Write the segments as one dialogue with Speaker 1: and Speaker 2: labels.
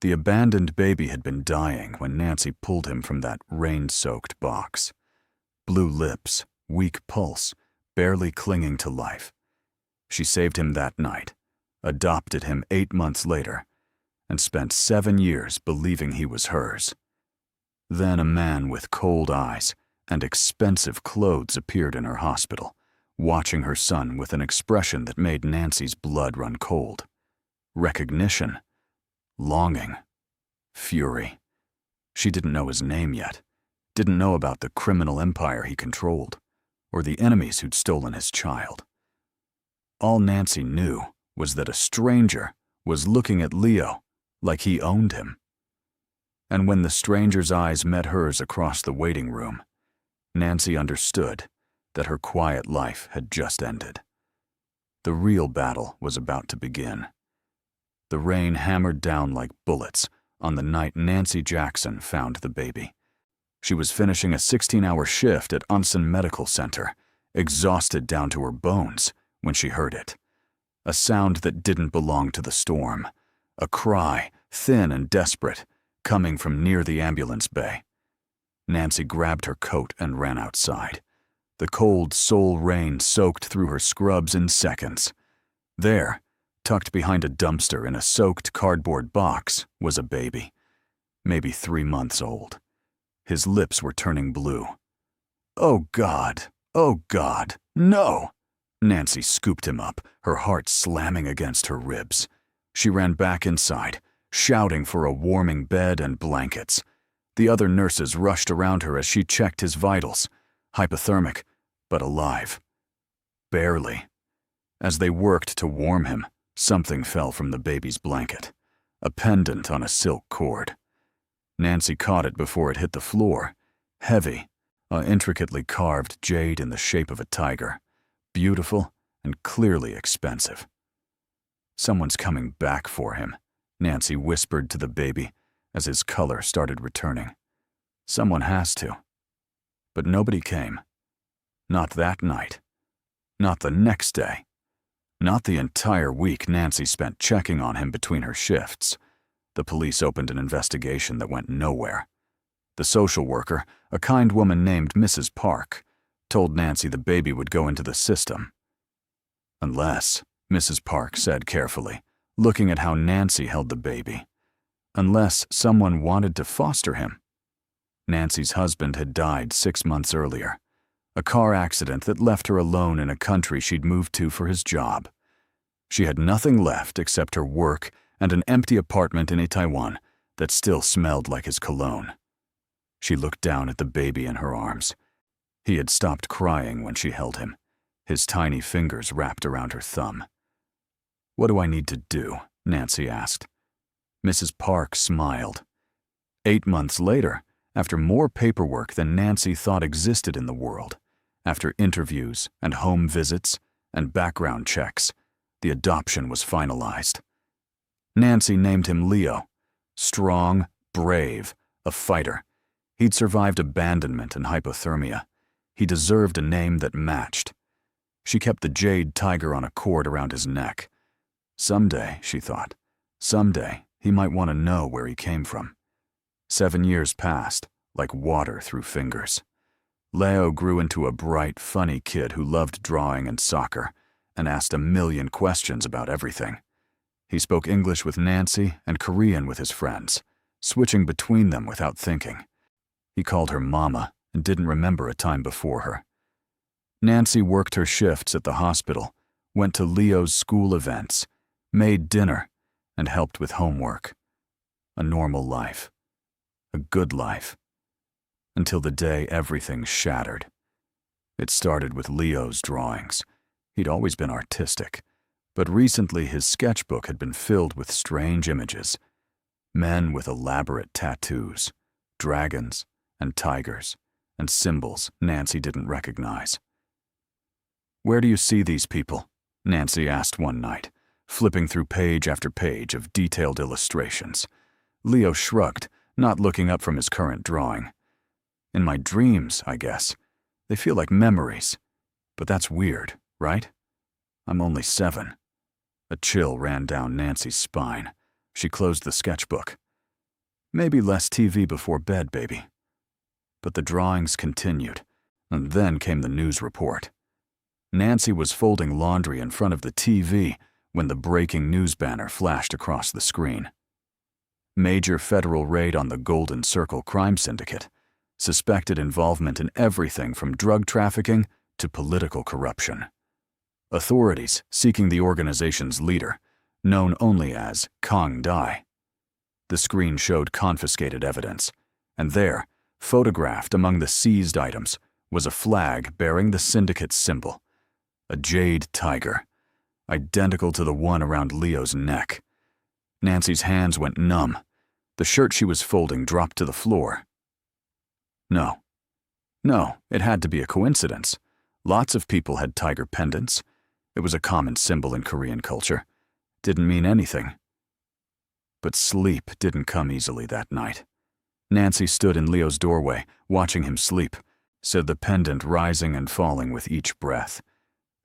Speaker 1: The abandoned baby had been dying when Nancy pulled him from that rain-soaked box. Blue lips, weak pulse, barely clinging to life. She saved him that night, adopted him 8 months later, and spent 7 years believing he was hers. Then a man with cold eyes and expensive clothes appeared in her hospital, watching her son with an expression that made Nancy's blood run cold. Recognition, longing, fury. She didn't know his name yet, didn't know about the criminal empire he controlled, or the enemies who'd stolen his child. All Nancy knew was that a stranger was looking at Leo like he owned him. And when the stranger's eyes met hers across the waiting room, Nancy understood that her quiet life had just ended. The real battle was about to begin. The rain hammered down like bullets on the night Nancy Jackson found the baby. She was finishing a 16-hour shift at Unson Medical Center, exhausted down to her bones, when she heard it. A sound that didn't belong to the storm. A cry, thin and desperate, coming from near the ambulance bay. Nancy grabbed her coat and ran outside. The cold soul rain soaked through her scrubs in seconds. There, tucked behind a dumpster in a soaked cardboard box, was a baby, maybe 3 months old. His lips were turning blue. Oh God, no! Nancy scooped him up, her heart slamming against her ribs. She ran back inside, shouting for a warming bed and blankets. The other nurses rushed around her as she checked his vitals. Hypothermic, but alive. Barely. As they worked to warm him, something fell from the baby's blanket. A pendant on a silk cord. Nancy caught it before it hit the floor. Heavy, an intricately carved jade in the shape of a tiger. Beautiful and clearly expensive. Someone's coming back for him, Nancy whispered to the baby as his color started returning. Someone has to. But nobody came. Not that night. Not the next day. Not the entire week Nancy spent checking on him between her shifts. The police opened an investigation that went nowhere. The social worker, a kind woman named Mrs. Park, told Nancy the baby would go into the system. Unless, Mrs. Park said carefully, looking at how Nancy held the baby. Unless someone wanted to foster him. Nancy's husband had died 6 months earlier. A car accident that left her alone in a country she'd moved to for his job. She had nothing left except her work and an empty apartment in Itaewon that still smelled like his cologne. She looked down at the baby in her arms. He had stopped crying when she held him, his tiny fingers wrapped around her thumb. "What do I need to do?" Nancy asked. Mrs. Park smiled. 8 months later, after more paperwork than Nancy thought existed in the world, after interviews and home visits and background checks, the adoption was finalized. Nancy named him Leo. Strong, brave, a fighter. He'd survived abandonment and hypothermia. He deserved a name that matched. She kept the jade tiger on a cord around his neck. Someday, she thought, someday he might want to know where he came from. 7 years passed, like water through fingers. Leo grew into a bright, funny kid who loved drawing and soccer, and asked a million questions about everything. He spoke English with Nancy and Korean with his friends, switching between them without thinking. He called her Mama and didn't remember a time before her. Nancy worked her shifts at the hospital, went to Leo's school events, made dinner, and helped with homework. A normal life. A good life. Until the day everything shattered. It started with Leo's drawings. He'd always been artistic, but recently his sketchbook had been filled with strange images. Men with elaborate tattoos, dragons and tigers, and symbols Nancy didn't recognize. "Where do you see these people?" Nancy asked one night, flipping through page after page of detailed illustrations. Leo shrugged, not looking up from his current drawing. "In my dreams, I guess. They feel like memories. But that's weird, right? I'm only 7. A chill ran down Nancy's spine. She closed the sketchbook. Maybe less TV before bed, baby. But the drawings continued, and then came the news report. Nancy was folding laundry in front of the TV when the breaking news banner flashed across the screen. Major federal raid on the Golden Circle crime syndicate, suspected involvement in everything from drug trafficking to political corruption. Authorities seeking the organization's leader, known only as Kang Dai. The screen showed confiscated evidence, and there, photographed among the seized items, was a flag bearing the syndicate's symbol, a jade tiger, identical to the one around Leo's neck. Nancy's hands went numb. The shirt she was folding dropped to the floor. No, it had to be a coincidence. Lots of people had tiger pendants. It was a common symbol in Korean culture. Didn't mean anything. But sleep didn't come easily that night. Nancy stood in Leo's doorway, watching him sleep, said the pendant rising and falling with each breath.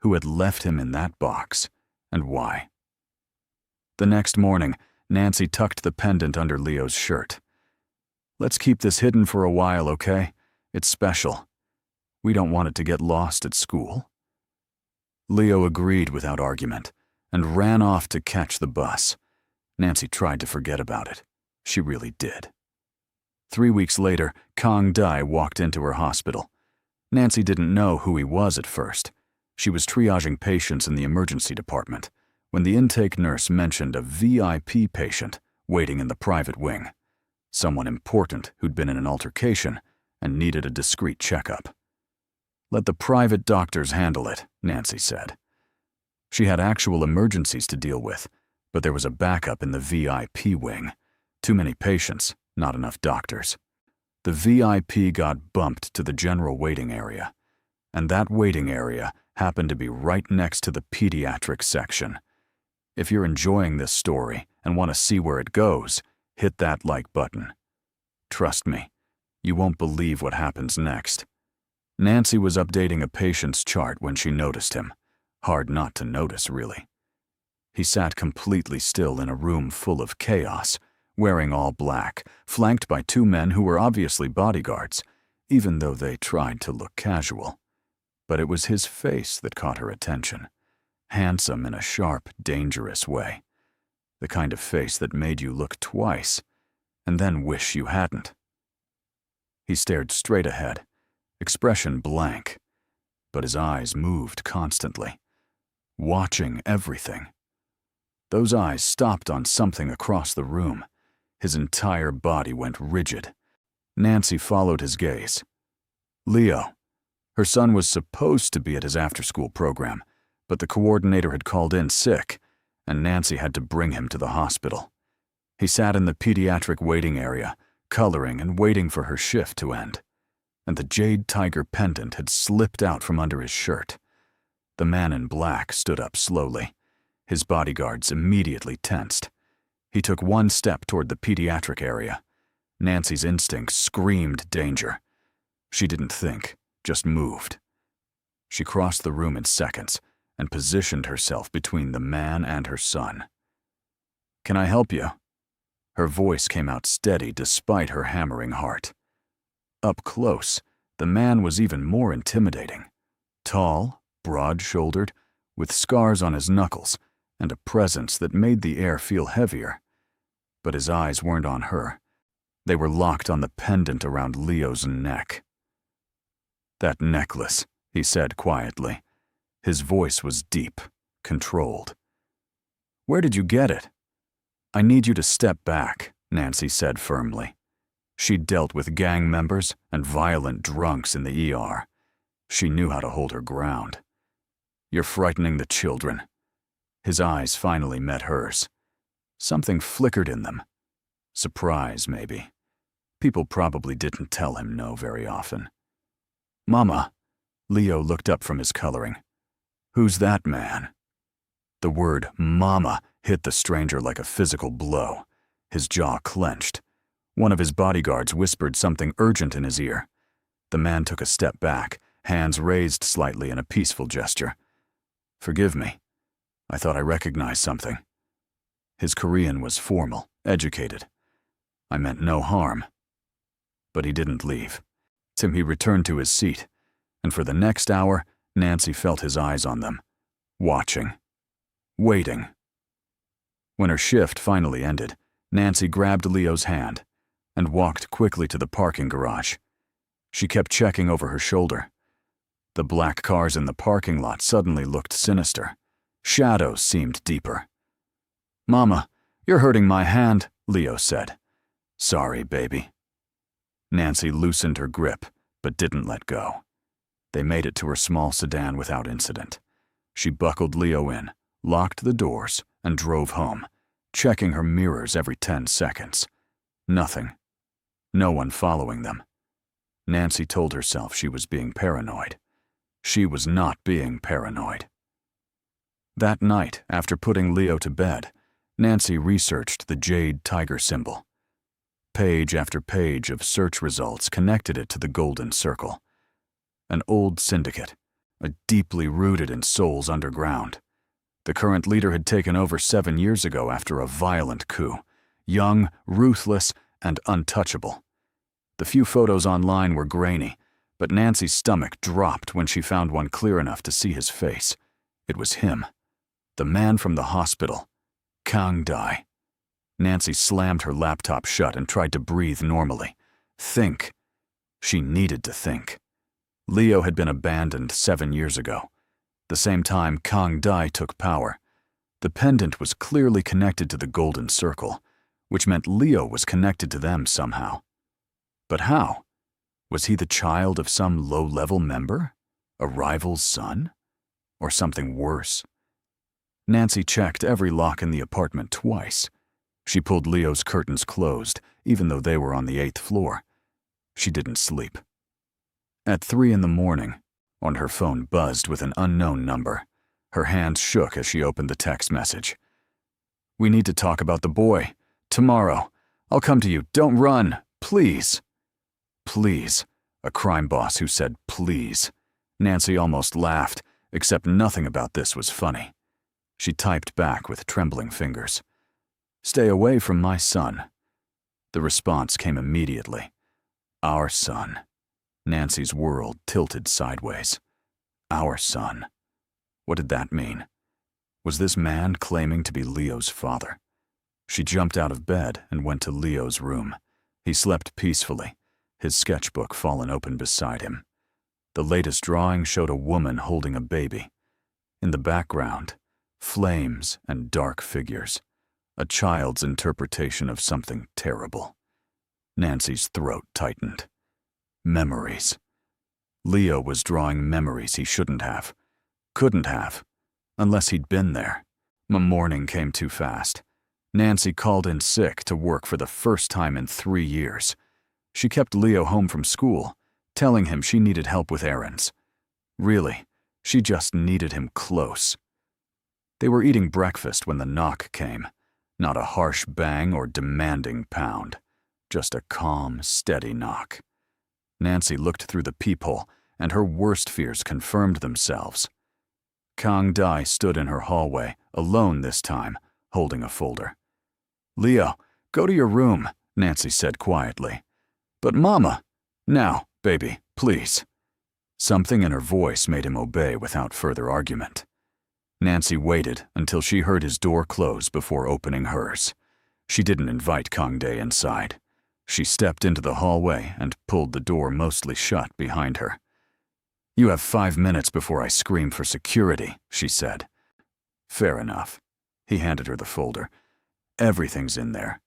Speaker 1: Who had left him in that box, and why? The next morning, Nancy tucked the pendant under Leo's shirt. Let's keep this hidden for a while, okay? It's special. We don't want it to get lost at school. Leo agreed without argument and ran off to catch the bus. Nancy tried to forget about it. She really did. 3 weeks later, Kang Dai walked into her hospital. Nancy didn't know who he was at first. She was triaging patients in the emergency department when the intake nurse mentioned a VIP patient waiting in the private wing, someone important who'd been in an altercation and needed a discreet checkup. Let the private doctors handle it, Nancy said. She had actual emergencies to deal with, but there was a backup in the VIP wing. Too many patients, not enough doctors. The VIP got bumped to the general waiting area, and that waiting area happened to be right next to the pediatric section. If you're enjoying this story and want to see where it goes, hit that like button. Trust me, you won't believe what happens next. Nancy was updating a patient's chart when she noticed him. Hard not to notice, really. He sat completely still in a room full of chaos, wearing all black, flanked by 2 men who were obviously bodyguards, even though they tried to look casual. But it was his face that caught her attention. Handsome in a sharp, dangerous way. The kind of face that made you look twice, and then wish you hadn't. He stared straight ahead, expression blank, but his eyes moved constantly, watching everything. Those eyes stopped on something across the room. His entire body went rigid. Nancy followed his gaze. Leo. Her son was supposed to be at his after-school program, but the coordinator had called in sick, and Nancy had to bring him to the hospital. He sat in the pediatric waiting area, coloring and waiting for her shift to end. And the jade tiger pendant had slipped out from under his shirt. The man in black stood up slowly. His bodyguards immediately tensed. He took 1 step toward the pediatric area. Nancy's instincts screamed danger. She didn't think, just moved. She crossed the room in seconds and positioned herself between the man and her son. "Can I help you?" Her voice came out steady despite her hammering heart. Up close, the man was even more intimidating. Tall, broad-shouldered, with scars on his knuckles and a presence that made the air feel heavier. But his eyes weren't on her. They were locked on the pendant around Leo's neck. "That necklace," he said quietly. His voice was deep, controlled. "Where did you get it?" "I need you to step back," Nancy said firmly. She'd dealt with gang members and violent drunks in the ER. She knew how to hold her ground. "You're frightening the children." His eyes finally met hers. Something flickered in them. Surprise, maybe. People probably didn't tell him no very often. "Mama." Leo looked up from his coloring. "Who's that man?" The word "mama" hit the stranger like a physical blow. His jaw clenched. One of his bodyguards whispered something urgent in his ear. The man took a step back, hands raised slightly in a peaceful gesture. "Forgive me. I thought I recognized something." His Korean was formal, educated. I meant no harm. But he didn't leave. He returned to his seat, and for the next hour, Nancy felt his eyes on them, watching, waiting. When her shift finally ended, Nancy grabbed Leo's hand and walked quickly to the parking garage. She kept checking over her shoulder. The black cars in the parking lot suddenly looked sinister. Shadows seemed deeper. "Mama, you're hurting my hand," Leo said. "Sorry, baby." Nancy loosened her grip, but didn't let go. They made it to her small sedan without incident. She buckled Leo in, locked the doors, and drove home, checking her mirrors every 10 seconds. Nothing. No one following them. Nancy told herself she was being paranoid. She was not being paranoid. That night, after putting Leo to bed, Nancy researched the jade tiger symbol. Page after page of search results connected it to the golden circle. An old syndicate, a deeply rooted in Seoul's underground. The current leader had taken over 7 years ago after a violent coup, young, ruthless, and untouchable. The few photos online were grainy, but Nancy's stomach dropped when she found one clear enough to see his face. It was him, the man from the hospital, Kang Dai. Nancy slammed her laptop shut and tried to breathe normally. Think. She needed to think. Leo had been abandoned 7 years ago, the same time Kang Dai took power. The pendant was clearly connected to the golden circle, which meant Leo was connected to them somehow. But how? Was he the child of some low-level member? A rival's son? Or something worse? Nancy checked every lock in the apartment twice. She pulled Leo's curtains closed, even though they were on the 8th floor. She didn't sleep. At 3 a.m, on her phone buzzed with an unknown number. Her hands shook as she opened the text message. "We need to talk about the boy. Tomorrow. I'll come to you. Don't run. Please." Please. A crime boss who said please. Nancy almost laughed, except nothing about this was funny. She typed back with trembling fingers. "Stay away from my son." The response came immediately. "Our son." Nancy's world tilted sideways. Our son. What did that mean? Was this man claiming to be Leo's father? She jumped out of bed and went to Leo's room. He slept peacefully, his sketchbook fallen open beside him. The latest drawing showed a woman holding a baby. In the background, flames and dark figures. A child's interpretation of something terrible. Nancy's throat tightened. Memories. Leo was drawing memories he shouldn't have. Couldn't have. Unless he'd been there. Morning came too fast. Nancy called in sick to work for the first time in 3 years. She kept Leo home from school, telling him she needed help with errands. Really, she just needed him close. They were eating breakfast when the knock came. Not a harsh bang or demanding pound. Just a calm, steady knock. Nancy looked through the peephole, and her worst fears confirmed themselves. Kang Dai stood in her hallway, alone this time, holding a folder. "Leo, go to your room," Nancy said quietly. "But Mama." "Now, baby, please." Something in her voice made him obey without further argument. Nancy waited until she heard his door close before opening hers. She didn't invite Kang Dai inside. She stepped into the hallway and pulled the door mostly shut behind her. "You have 5 minutes before I scream for security," she said. "Fair enough." He handed her the folder. "Everything's in there.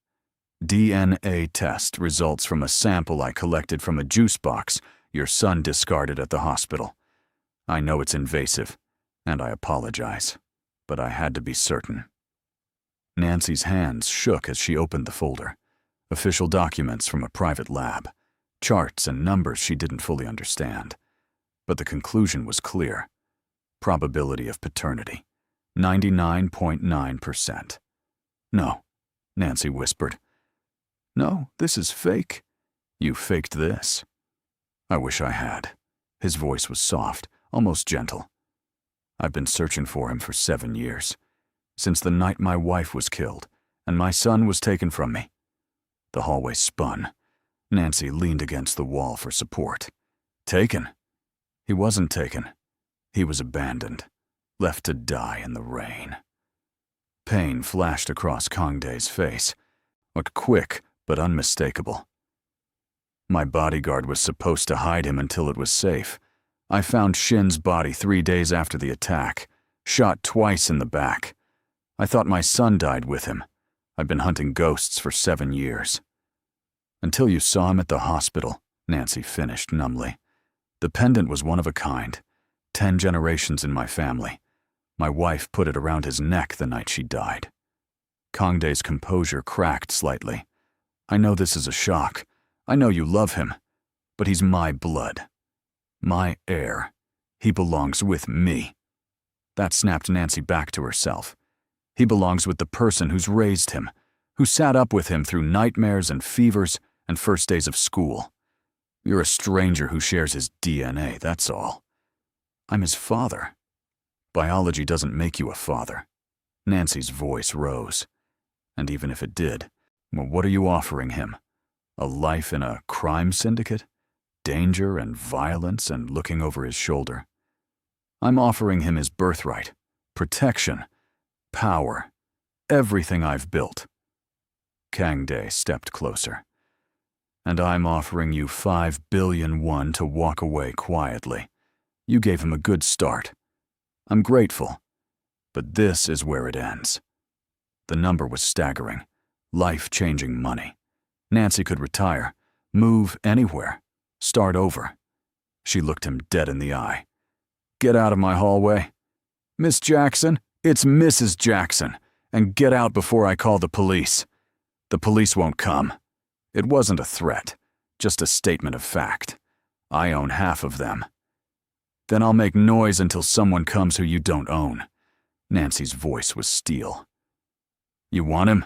Speaker 1: DNA test results from a sample I collected from a juice box your son discarded at the hospital. I know it's invasive, and I apologize, but I had to be certain." Nancy's hands shook as she opened the folder. Official documents from a private lab. Charts and numbers she didn't fully understand. But the conclusion was clear. Probability of paternity. 99.9%. "No," Nancy whispered. "No, this is fake. You faked this." "I wish I had." His voice was soft, almost gentle. "I've been searching for him for 7 years. Since the night my wife was killed, and my son was taken from me. The hallway spun. Nancy leaned against the wall for support. Taken? He wasn't taken. He was abandoned, left to die in the rain. Pain flashed across Kangdae's face, looked quick but unmistakable. My bodyguard was supposed to hide him until it was safe. I found Shin's body 3 days after the attack, shot twice in the back. I thought my son died with him. I've been hunting ghosts for 7 years. Until you saw him at the hospital, Nancy finished numbly. The pendant was one of a kind. 10 generations in my family. My wife put it around his neck the night she died. Kangdae's composure cracked slightly. I know this is a shock. I know you love him. But he's my blood. My heir. He belongs with me. That snapped Nancy back to herself. He belongs with the person who's raised him, who sat up with him through nightmares and fevers and first days of school. You're a stranger who shares his DNA, that's all. I'm his father. Biology doesn't make you a father. Nancy's voice rose. And even if it did, well, what are you offering him? A life in a crime syndicate? Danger and violence and looking over his shoulder? I'm offering him his birthright, protection, power, everything I've built. Kangdae stepped closer. And I'm offering you 5 billion won to walk away quietly. You gave him a good start. I'm grateful. But this is where it ends. The number was staggering. Life-changing money. Nancy could retire, move anywhere, start over. She looked him dead in the eye. Get out of my hallway. Miss Jackson, it's Mrs. Jackson, and get out before I call the police. The police won't come. It wasn't a threat, just a statement of fact. I own half of them. Then I'll make noise until someone comes who you don't own. Nancy's voice was steel. You want him?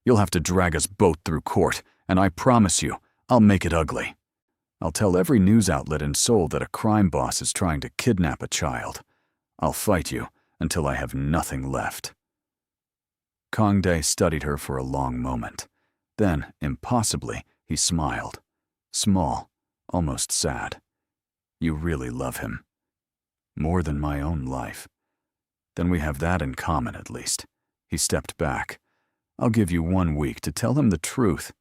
Speaker 1: You'll have to drag us both through court, and I promise you, I'll make it ugly. I'll tell every news outlet in Seoul that a crime boss is trying to kidnap a child. I'll fight you until I have nothing left. Kangdae studied her for a long moment. Then, impossibly, he smiled. Small, almost sad. You really love him. More than my own life. Then we have that in common, at least. He stepped back. I'll give you 1 week to tell him the truth,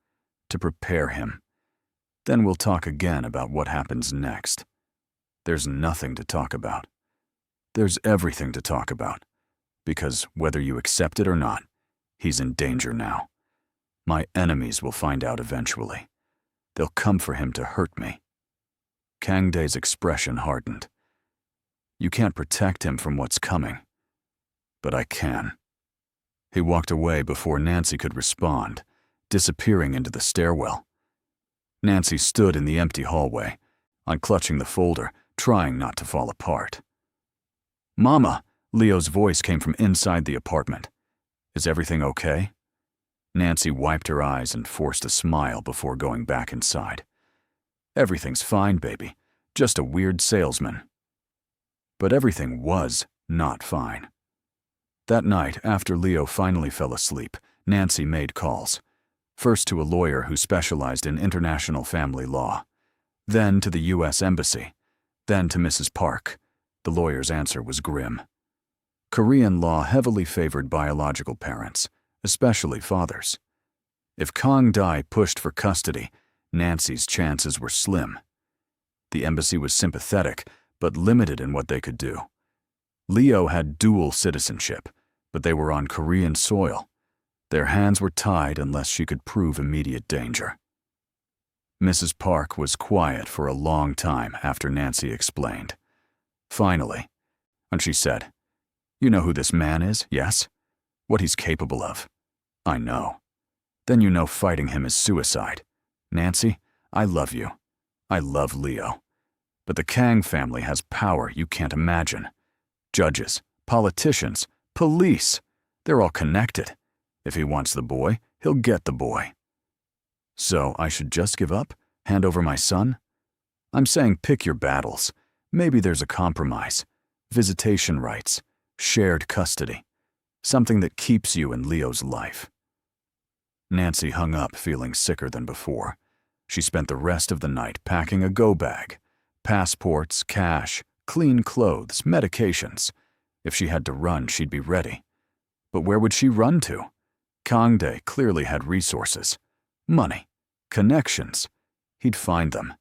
Speaker 1: to prepare him. Then we'll talk again about what happens next. There's nothing to talk about. There's everything to talk about. Because whether you accept it or not, he's in danger now. My enemies will find out eventually. They'll come for him to hurt me. Kangdae's expression hardened. You can't protect him from what's coming. But I can. He walked away before Nancy could respond, disappearing into the stairwell. Nancy stood in the empty hallway, unclutching the folder, trying not to fall apart. Mama, Leo's voice came from inside the apartment. Is everything okay? Nancy wiped her eyes and forced a smile before going back inside. Everything's fine, baby. Just a weird salesman. But everything was not fine. That night, after Leo finally fell asleep, Nancy made calls. First to a lawyer who specialized in international family law. Then to the U.S. Embassy. Then to Mrs. Park. The lawyer's answer was grim. Korean law heavily favored biological parents, especially fathers. If Kangdae pushed for custody, Nancy's chances were slim. The embassy was sympathetic, but limited in what they could do. Leo had dual citizenship, but they were on Korean soil. Their hands were tied unless she could prove immediate danger. Mrs. Park was quiet for a long time after Nancy explained. Finally, and she said, "You know who this man is, yes? What he's capable of. I know. Then you know fighting him is suicide. Nancy, I love you. I love Leo. But the Kang family has power you can't imagine. Judges, politicians, police, they're all connected. If he wants the boy, he'll get the boy. So I should just give up? Hand over my son? I'm saying pick your battles. Maybe there's a compromise. Visitation rights, shared custody. Something that keeps you in Leo's life." Nancy hung up feeling sicker than before. She spent the rest of the night packing a go-bag. Passports, cash, clean clothes, medications. If she had to run, she'd be ready. But where would she run to? Kangdae clearly had resources. Money. Connections. He'd find them.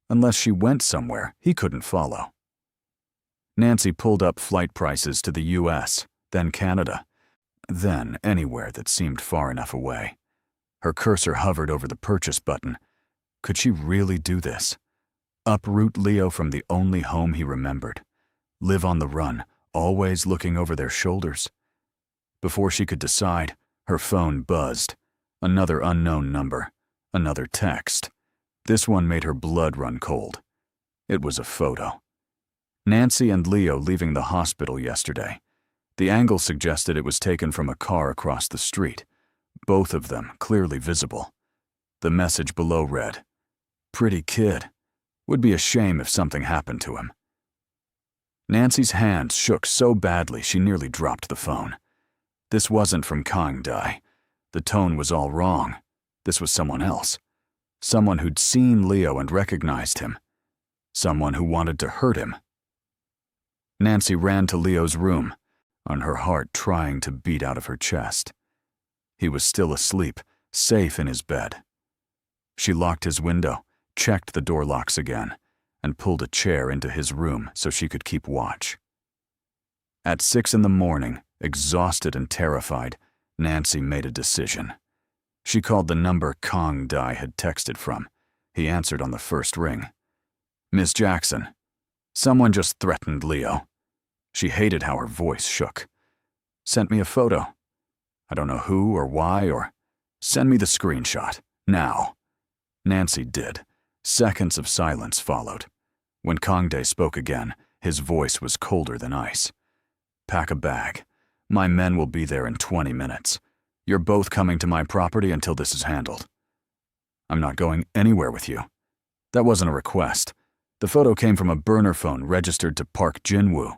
Speaker 1: Unless she went somewhere he couldn't follow. Nancy pulled up flight prices to the US, then Canada, then anywhere that seemed far enough away. Her cursor hovered over the purchase button. Could she really do this? Uproot Leo from the only home he remembered. Live on the run, always looking over their shoulders. Before she could decide, her phone buzzed. Another unknown number. Another text. This one made her blood run cold. It was a photo. Nancy and Leo leaving the hospital yesterday. The angle suggested it was taken from a car across the street. Both of them clearly visible. The message below read, "Pretty kid. Would be a shame if something happened to him." Nancy's hands shook so badly she nearly dropped the phone. This wasn't from Kangdae. The tone was all wrong. This was someone else. Someone who'd seen Leo and recognized him. Someone who wanted to hurt him. Nancy ran to Leo's room, on her heart trying to beat out of her chest. He was still asleep, safe in his bed. She locked his window, checked the door locks again, and pulled a chair into his room so she could keep watch. At 6 a.m, exhausted and terrified, Nancy made a decision. She called the number Kangdae had texted from. He answered on the first ring. "Miss Jackson, someone just threatened Leo." She hated how her voice shook. "Sent me a photo. I don't know who or why or send me the screenshot, now." Nancy did. Seconds of silence followed. When Kangdae spoke again, his voice was colder than ice. "Pack a bag. My men will be there in 20 minutes. You're both coming to my property until this is handled." "I'm not going anywhere with you." That wasn't a request. The photo came from a burner phone registered to Park Jinwoo.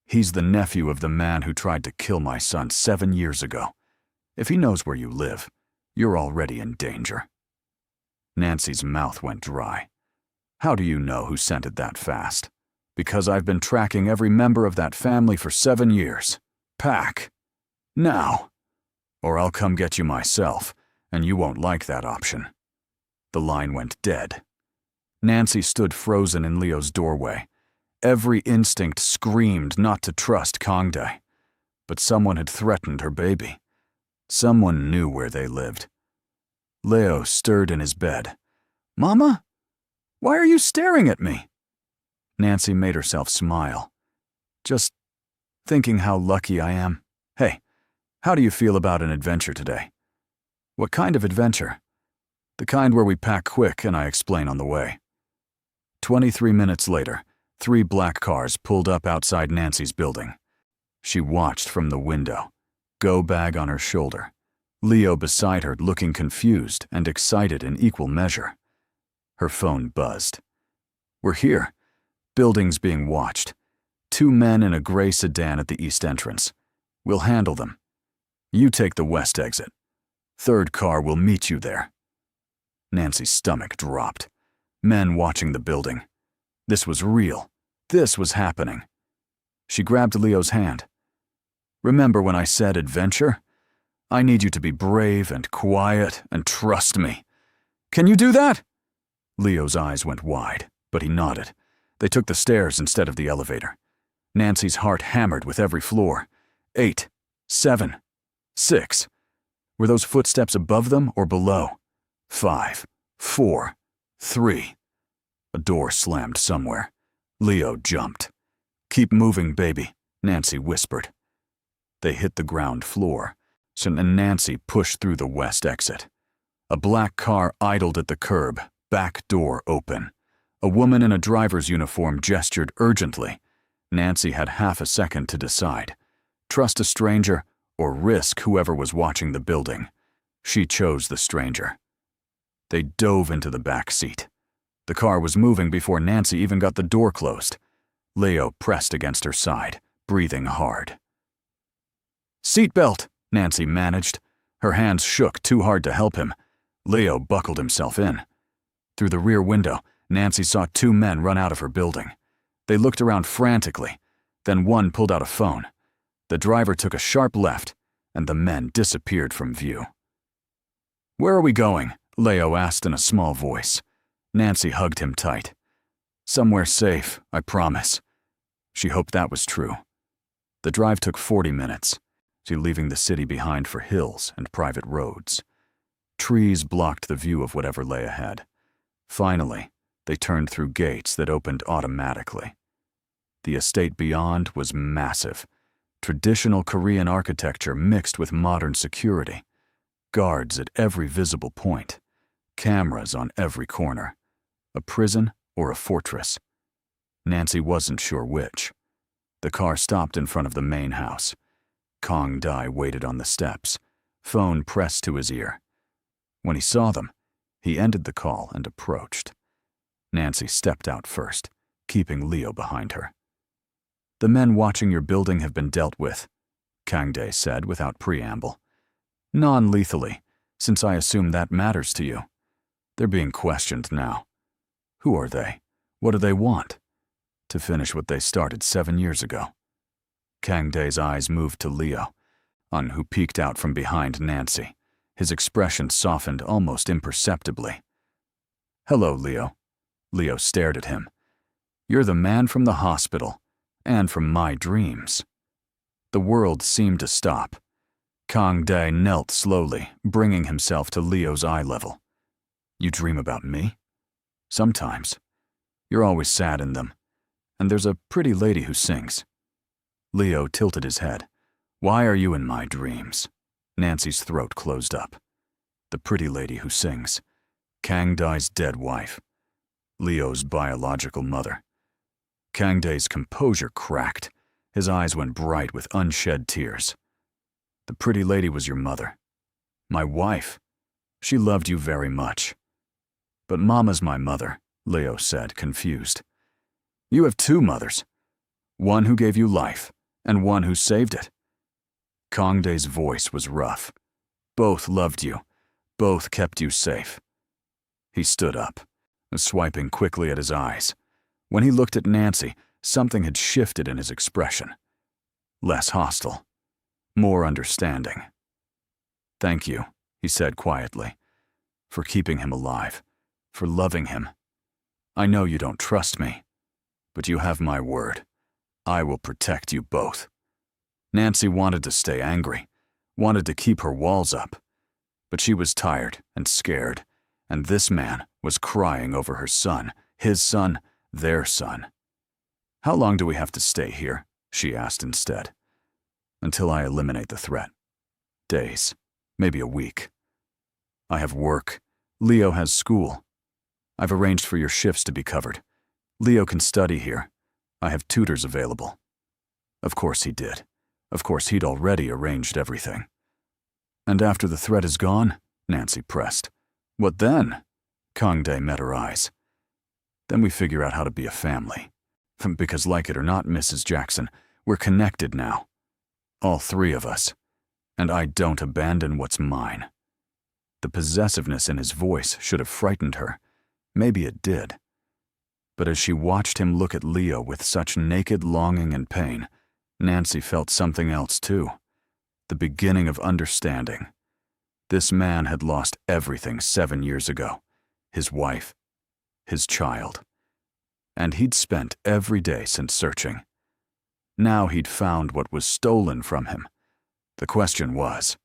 Speaker 1: He's the nephew of the man who tried to kill my son 7 years ago. If he knows where you live, you're already in danger. Nancy's mouth went dry. "How do you know who sent it that fast?" "Because I've been tracking every member of that family for 7 years. Pack. Now. Or I'll come get you myself, and you won't like that option." The line went dead. Nancy stood frozen in Leo's doorway. Every instinct screamed not to trust Kangdae. But someone had threatened her baby. Someone knew where they lived. Leo stirred in his bed. "Mama? Why are you staring at me?" Nancy made herself smile. "Just thinking how lucky I am. Hey, how do you feel about an adventure today?" "What kind of adventure?" "The kind where we pack quick and I explain on the way." 23 minutes later, 3 black cars pulled up outside Nancy's building. She watched from the window, go bag on her shoulder. Leo beside her looking confused and excited in equal measure. Her phone buzzed. "We're here. Building's being watched. 2 men in a gray sedan at the east entrance. We'll handle them. You take the west exit. 3rd car will meet you there." Nancy's stomach dropped. Men watching the building. This was real. This was happening. She grabbed Leo's hand. "Remember when I said adventure? I need you to be brave and quiet and trust me. Can you do that?" Leo's eyes went wide, but he nodded. They took the stairs instead of the elevator. Nancy's heart hammered with every floor. 8, 7, 6. Were those footsteps above them or below? 5, 4, 3. A door slammed somewhere. Leo jumped. "Keep moving, baby," Nancy whispered. They hit the ground floor, and Nancy pushed through the west exit. A black car idled at the curb, back door open. A woman in a driver's uniform gestured urgently. Nancy had half a second to decide. Trust a stranger or risk whoever was watching the building. She chose the stranger. They dove into the back seat. The car was moving before Nancy even got the door closed. Leo pressed against her side, breathing hard. "Seatbelt," Nancy managed. Her hands shook too hard to help him. Leo buckled himself in. Through the rear window, Nancy saw two men run out of her building. They looked around frantically. Then one pulled out a phone. The driver took a sharp left, and the men disappeared from view. "Where are we going?" Leo asked in a small voice. Nancy hugged him tight. "Somewhere safe, I promise." She hoped that was true. The drive took 40 minutes, she leaving the city behind for hills and private roads. Trees blocked the view of whatever lay ahead. Finally, they turned through gates that opened automatically. The estate beyond was massive. Traditional Korean architecture mixed with modern security. Guards at every visible point. Cameras on every corner. A prison or a fortress. Nancy wasn't sure which. The car stopped in front of the main house. Kong Dai waited on the steps, phone pressed to his ear. When he saw them, he ended the call and approached. Nancy stepped out first, keeping Leo behind her. "The men watching your building have been dealt with," Kang Dae said without preamble. "Non-lethally, since I assume that matters to you. They're being questioned now. Who are they? What do they want?" "To finish what they started 7 years ago." Kang Dae's eyes moved to Leo, on who peeked out from behind Nancy. His expression softened almost imperceptibly. "Hello, Leo." Leo stared at him. "You're the man from the hospital, and from my dreams." The world seemed to stop. Kang Dae knelt slowly, bringing himself to Leo's eye level. "You dream about me?" "Sometimes. You're always sad in them. And there's a pretty lady who sings." Leo tilted his head. "Why are you in my dreams?" Nancy's throat closed up. The pretty lady who sings. Kang Dae's dead wife. Leo's biological mother. Kang Dae's composure cracked. His eyes went bright with unshed tears. "The pretty lady was your mother. My wife. She loved you very much." "But Mama's my mother," Leo said, confused. "You have two mothers. One who gave you life, and one who saved it." Kang Dae's voice was rough. "Both loved you. Both kept you safe." He stood up, swiping quickly at his eyes. When he looked at Nancy, something had shifted in his expression. Less hostile. More understanding. "Thank you," he said quietly, "for keeping him alive, for loving him. I know you don't trust me, but you have my word. I will protect you both." Nancy wanted to stay angry, wanted to keep her walls up, but she was tired and scared, and this man was crying over her son, his son, their son. "How long do we have to stay here?" she asked instead. "Until I eliminate the threat. Days, maybe a week. I have work. Leo has school. I've arranged for your shifts to be covered. Leo can study here. I have tutors available." Of course he did. Of course he'd already arranged everything. "And after the threat is gone?" Nancy pressed. "What then?" Kang Dae met her eyes. "Then we figure out how to be a family. Because like it or not, Mrs. Jackson, we're connected now. All three of us. And I don't abandon what's mine." The possessiveness in his voice should have frightened her. Maybe it did. But as she watched him look at Leo with such naked longing and pain, Nancy felt something else too. The beginning of understanding. This man had lost everything 7 years ago. His wife, his child. And he'd spent every day since searching. Now he'd found what was stolen from him. The question was,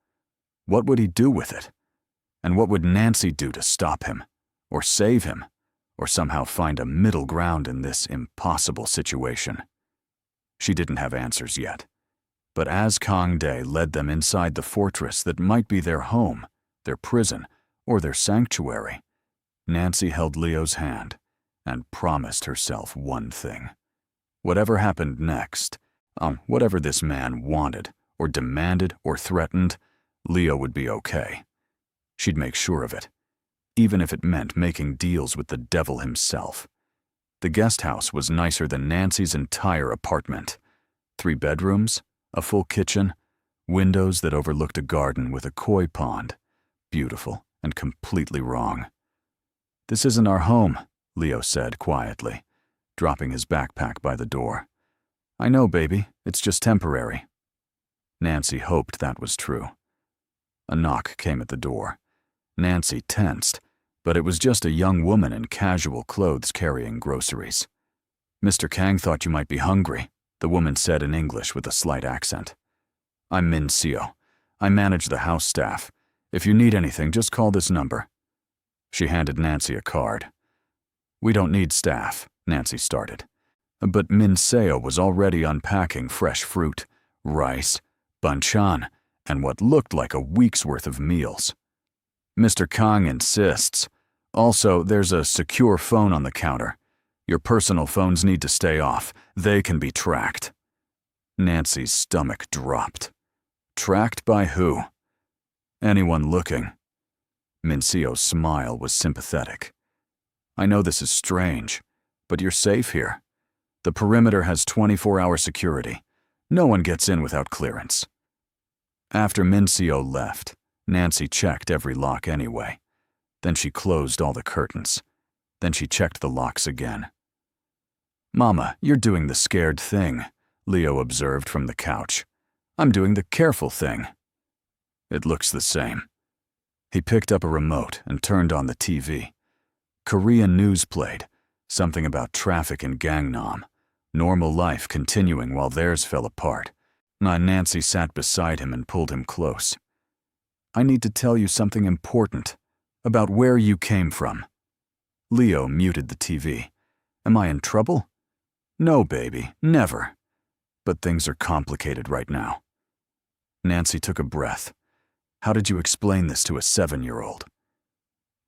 Speaker 1: what would he do with it? And what would Nancy do to stop him, or save him, or somehow find a middle ground in this impossible situation? She didn't have answers yet. But as Kang Dae led them inside the fortress that might be their home, their prison, or their sanctuary, Nancy held Leo's hand and promised herself one thing. Whatever happened next, whatever this man wanted, or demanded, or threatened, Leo would be okay. She'd make sure of it, even if it meant making deals with the devil himself. The guest house was nicer than Nancy's entire apartment. 3 bedrooms, a full kitchen, Windows that overlooked a garden with a koi pond. Beautiful and completely wrong. "This isn't our home," Leo said quietly, dropping his backpack by the door. "I know, baby. It's just temporary." Nancy hoped that was true. A knock came at the door. Nancy tensed, but it was just a young woman in casual clothes carrying groceries. "Mr. Kang thought you might be hungry," the woman said in English with a slight accent. "I'm Min Seo. I manage the house staff. If you need anything, just call this number." She handed Nancy a card. "We don't need staff," Nancy started. But Min Seo was already unpacking fresh fruit, rice, banchan, and what looked like a week's worth of meals. "Mr. Kang insists. Also, there's a secure phone on the counter. Your personal phones need to stay off. They can be tracked." Nancy's stomach dropped. Tracked by who? Anyone looking. Min Seo's smile was sympathetic. "I know this is strange, but you're safe here. The perimeter has 24-hour security. No one gets in without clearance." After Min Seo left, Nancy checked every lock anyway. Then she closed all the curtains. Then she checked the locks again. "Mama, you're doing the scared thing," Leo observed from the couch. "I'm doing the careful thing." "It looks the same." He picked up a remote and turned on the TV. Korean news played, something about traffic in Gangnam, normal life continuing while theirs fell apart. Nancy sat beside him and pulled him close. "I need to tell you something important, about where you came from." Leo muted the TV. "Am I in trouble?" "No, baby, never. But things are complicated right now." Nancy took a breath. "How did you explain this to a 7-year-old?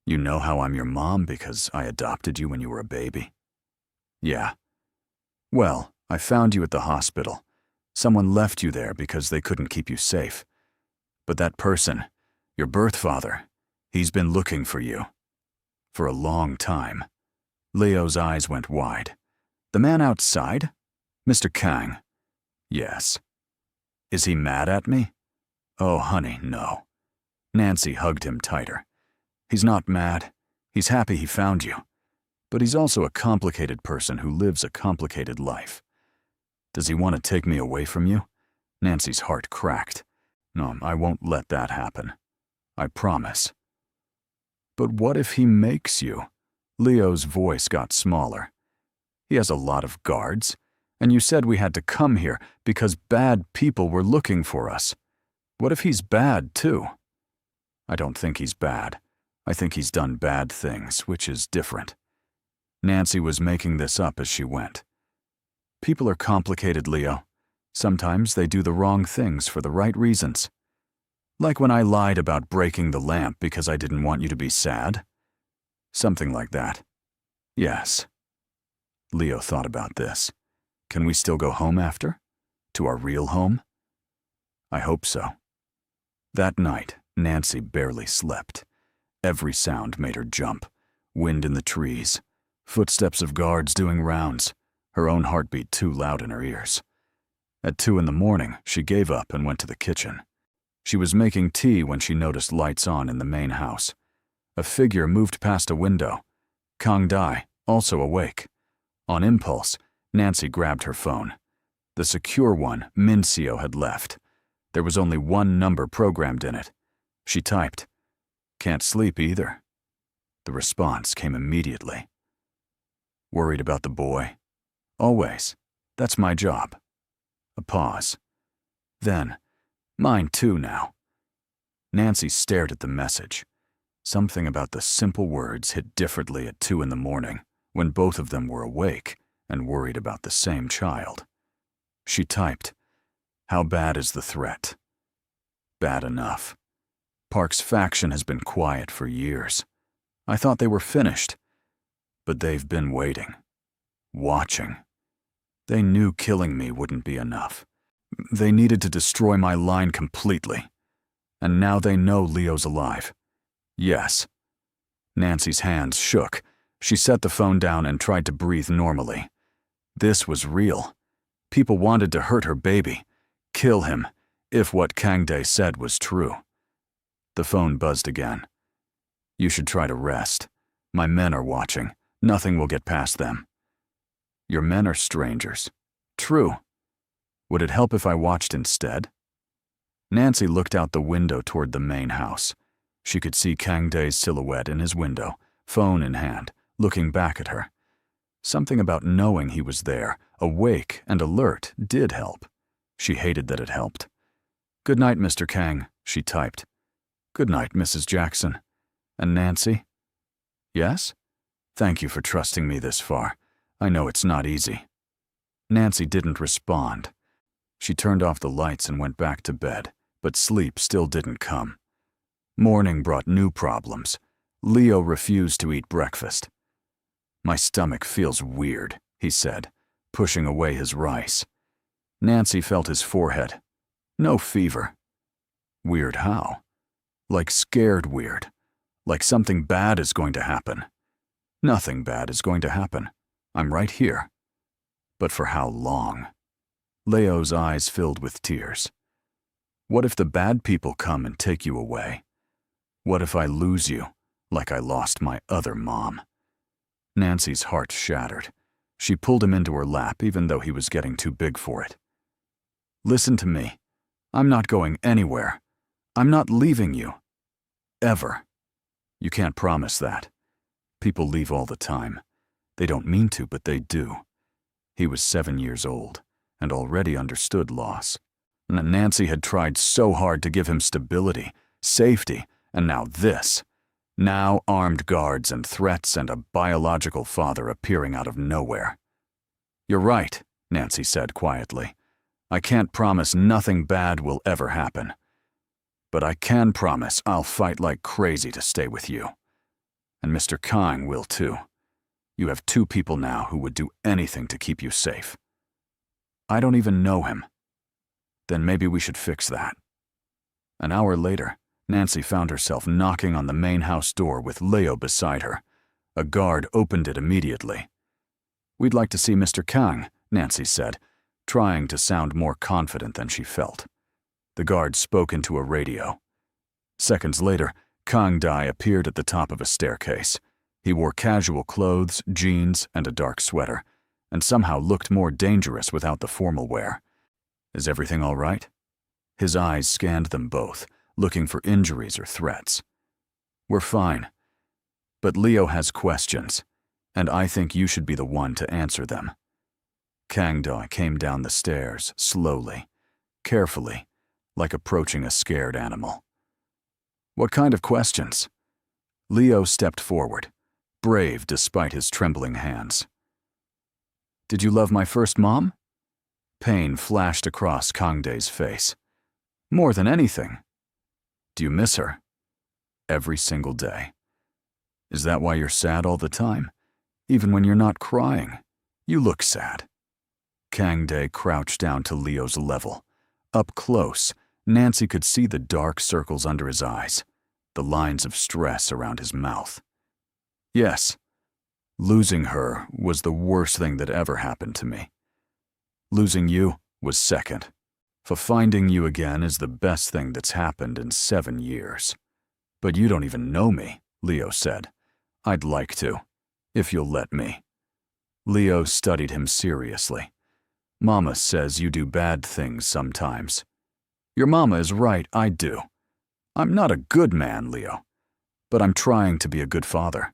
Speaker 1: "You know how I'm your mom because I adopted you when you were a baby?" "Yeah." "Well, I found you at the hospital. Someone left you there because they couldn't keep you safe. But that person, your birth father, he's been looking for you. For a long time." Leo's eyes went wide. "The man outside? Mr. Kang?" "Yes." "Is he mad at me?" "Oh, honey, no." Nancy hugged him tighter. "He's not mad. He's happy he found you. But he's also a complicated person who lives a complicated life." "Does he want to take me away from you?" Nancy's heart cracked. "No, I won't let that happen. I promise." "But what if he makes you?" Leo's voice got smaller. "He has a lot of guards, and you said we had to come here because bad people were looking for us. What if he's bad, too?" "I don't think he's bad. I think he's done bad things, which is different." Nancy was making this up as she went. "People are complicated, Leo. Sometimes they do the wrong things for the right reasons. Like when I lied about breaking the lamp because I didn't want you to be sad. Something like that." "Yes." Leo thought about this. "Can we still go home after? To our real home?" "I hope so." That night, Nancy barely slept. Every sound made her jump. Wind in the trees, footsteps of guards doing rounds, her own heartbeat too loud in her ears. At 2 a.m, she gave up and went to the kitchen. She was making tea when she noticed lights on in the main house. A figure moved past a window. Kang Dai, also awake. On impulse, Nancy grabbed her phone. The secure one, Min Seo, had left. There was only one number programmed in it. She typed, "Can't sleep either." The response came immediately. "Worried about the boy?" "Always. That's my job." A pause. Then, "Mine too now." Nancy stared at the message. Something about the simple words hit differently at 2 a.m, when both of them were awake and worried about the same child. She typed, "How bad is the threat?" "Bad enough. Park's faction has been quiet for years. I thought they were finished. But they've been waiting. Watching. They knew killing me wouldn't be enough. They needed to destroy my line completely. And now they know Leo's alive. Yes." Nancy's hands shook. She set the phone down and tried to breathe normally. This was real. People wanted to hurt her baby, kill him, If what Kang Dae said was true. The phone buzzed again. You should try to rest. My men are watching. Nothing will get past them. Your men are strangers. True. Would it help if I watched instead? Nancy looked out the window toward the main house. She could see Kang Dae's silhouette in his window, phone in hand, looking back at her. Something about knowing he was there, awake and alert, did help. She hated that it helped. "Good night, Mr. Kang," she typed. "Good night, Mrs. Jackson. And Nancy?" "Yes? Thank you for trusting me this far. I know it's not easy." Nancy didn't respond. She turned off the lights and went back to bed, but sleep still didn't come. Morning brought new problems. Leo refused to eat breakfast. "My stomach feels weird," he said, pushing away his rice. Nancy felt his forehead. "No fever." "Weird how?" "Like scared weird. Like something bad is going to happen." "Nothing bad is going to happen. I'm right here." "But for how long?" Leo's eyes filled with tears. "What if the bad people come and take you away? What if I lose you, like I lost my other mom?" Nancy's heart shattered. She pulled him into her lap even though he was getting too big for it. "Listen to me. I'm not going anywhere. I'm not leaving you. Ever." "You can't promise that. People leave all the time. They don't mean to, but they do." He was 7 years old and already understood loss. Nancy had tried so hard to give him stability, safety, and now this. Now armed guards and threats and a biological father appearing out of nowhere. "You're right," Nancy said quietly. "I can't promise nothing bad will ever happen. But I can promise I'll fight like crazy to stay with you. And Mr. Kang will too. You have 2 people now who would do anything to keep you safe." "I don't even know him." "Then maybe we should fix that." An hour later, Nancy found herself knocking on the main house door with Leo beside her. A guard opened it immediately. "We'd like to see Mr. Kang," Nancy said, trying to sound more confident than she felt. The guard spoke into a radio. Seconds later, Kang Dae appeared at the top of a staircase. He wore casual clothes, jeans, and a dark sweater, and somehow looked more dangerous without the formal wear. "Is everything all right?" His eyes scanned them both, looking for injuries or threats. "We're fine. But Leo has questions, and I think you should be the one to answer them." Kang Dae came down the stairs, slowly, carefully, like approaching a scared animal. "What kind of questions?" Leo stepped forward, brave despite his trembling hands. "Did you love my first mom?" Pain flashed across Kang Dae's face. "More than anything." "Do you miss her?" "Every single day." "Is that why you're sad all the time? Even when you're not crying? You look sad." Kang Dae crouched down to Leo's level. Up close, Nancy could see the dark circles under his eyes, the lines of stress around his mouth. "Yes. Losing her was the worst thing that ever happened to me. Losing you was second. For finding you again is the best thing that's happened in 7 years. But you don't even know me," Leo said. "I'd like to, if you'll let me." Leo studied him seriously. "Mama says you do bad things sometimes." "Your mama is right, I do. I'm not a good man, Leo, but I'm trying to be a good father."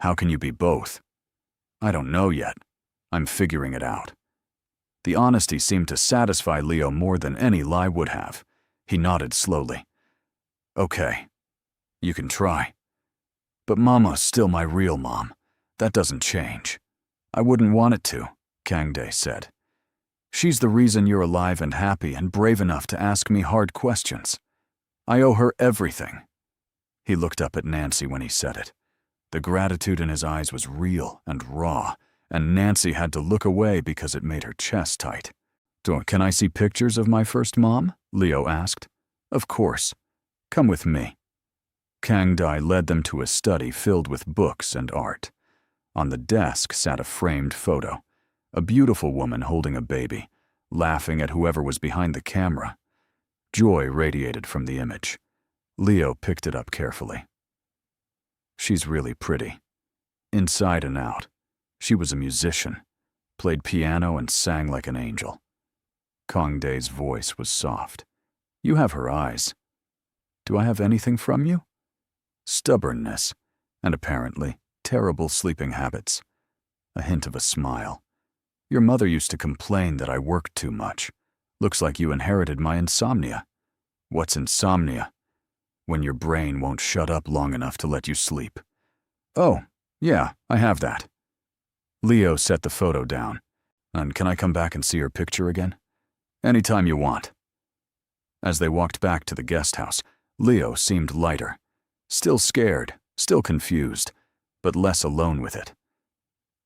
Speaker 1: "How can you be both?" "I don't know yet. I'm figuring it out." The honesty seemed to satisfy Leo more than any lie would have. He nodded slowly. "Okay, you can try. But Mama's still my real mom. That doesn't change." "I wouldn't want it to," Kang Dae said. "She's the reason you're alive and happy and brave enough to ask me hard questions. I owe her everything." He looked up at Nancy when he said it. The gratitude in his eyes was real and raw, and Nancy had to look away because it made her chest tight. "Can I see pictures of my first mom?" Leo asked. "Of course. Come with me." Kang Dae led them to a study filled with books and art. On the desk sat a framed photo, a beautiful woman holding a baby, laughing at whoever was behind the camera. Joy radiated from the image. Leo picked it up carefully. She's really pretty. Inside and out. She was a musician, played piano and sang like an angel. Kangdae's voice was soft. You have her eyes. Do I have anything from you? Stubbornness, and apparently terrible sleeping habits. A hint of a smile. Your mother used to complain that I worked too much. Looks like you inherited my insomnia. What's insomnia? When your brain won't shut up long enough to let you sleep. Oh, yeah, I have that. Leo set the photo down. And can I come back and see her picture again? Anytime you want. As they walked back to the guest house, Leo seemed lighter. Still scared, still confused, but less alone with it.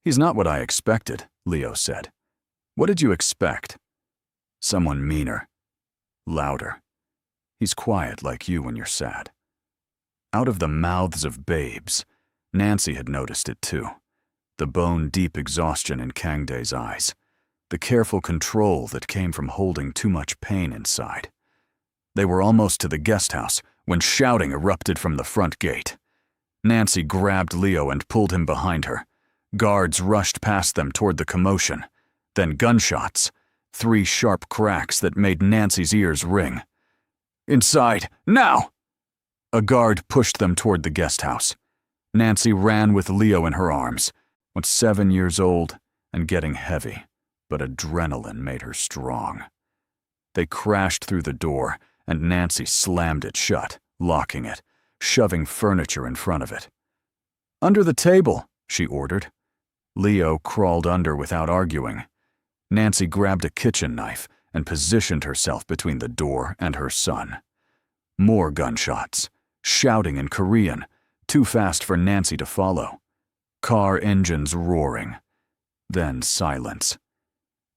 Speaker 1: He's not what I expected, Leo said. What did you expect? Someone meaner. Louder. He's quiet like you when you're sad. Out of the mouths of babes, Nancy had noticed it too. The bone-deep exhaustion in Kangdae's eyes. The careful control that came from holding too much pain inside. They were almost to the guest house when shouting erupted from the front gate. Nancy grabbed Leo and pulled him behind her. Guards rushed past them toward the commotion. Then gunshots. 3 sharp cracks that made Nancy's ears ring. Inside, now! A guard pushed them toward the guest house. Nancy ran with Leo in her arms, was 7 years old and getting heavy, but adrenaline made her strong. They crashed through the door, and Nancy slammed it shut, locking it, shoving furniture in front of it. Under the table, she ordered. Leo crawled under without arguing. Nancy grabbed a kitchen knife and positioned herself between the door and her son. More gunshots, shouting in Korean, too fast for Nancy to follow. Car engines roaring. Then silence.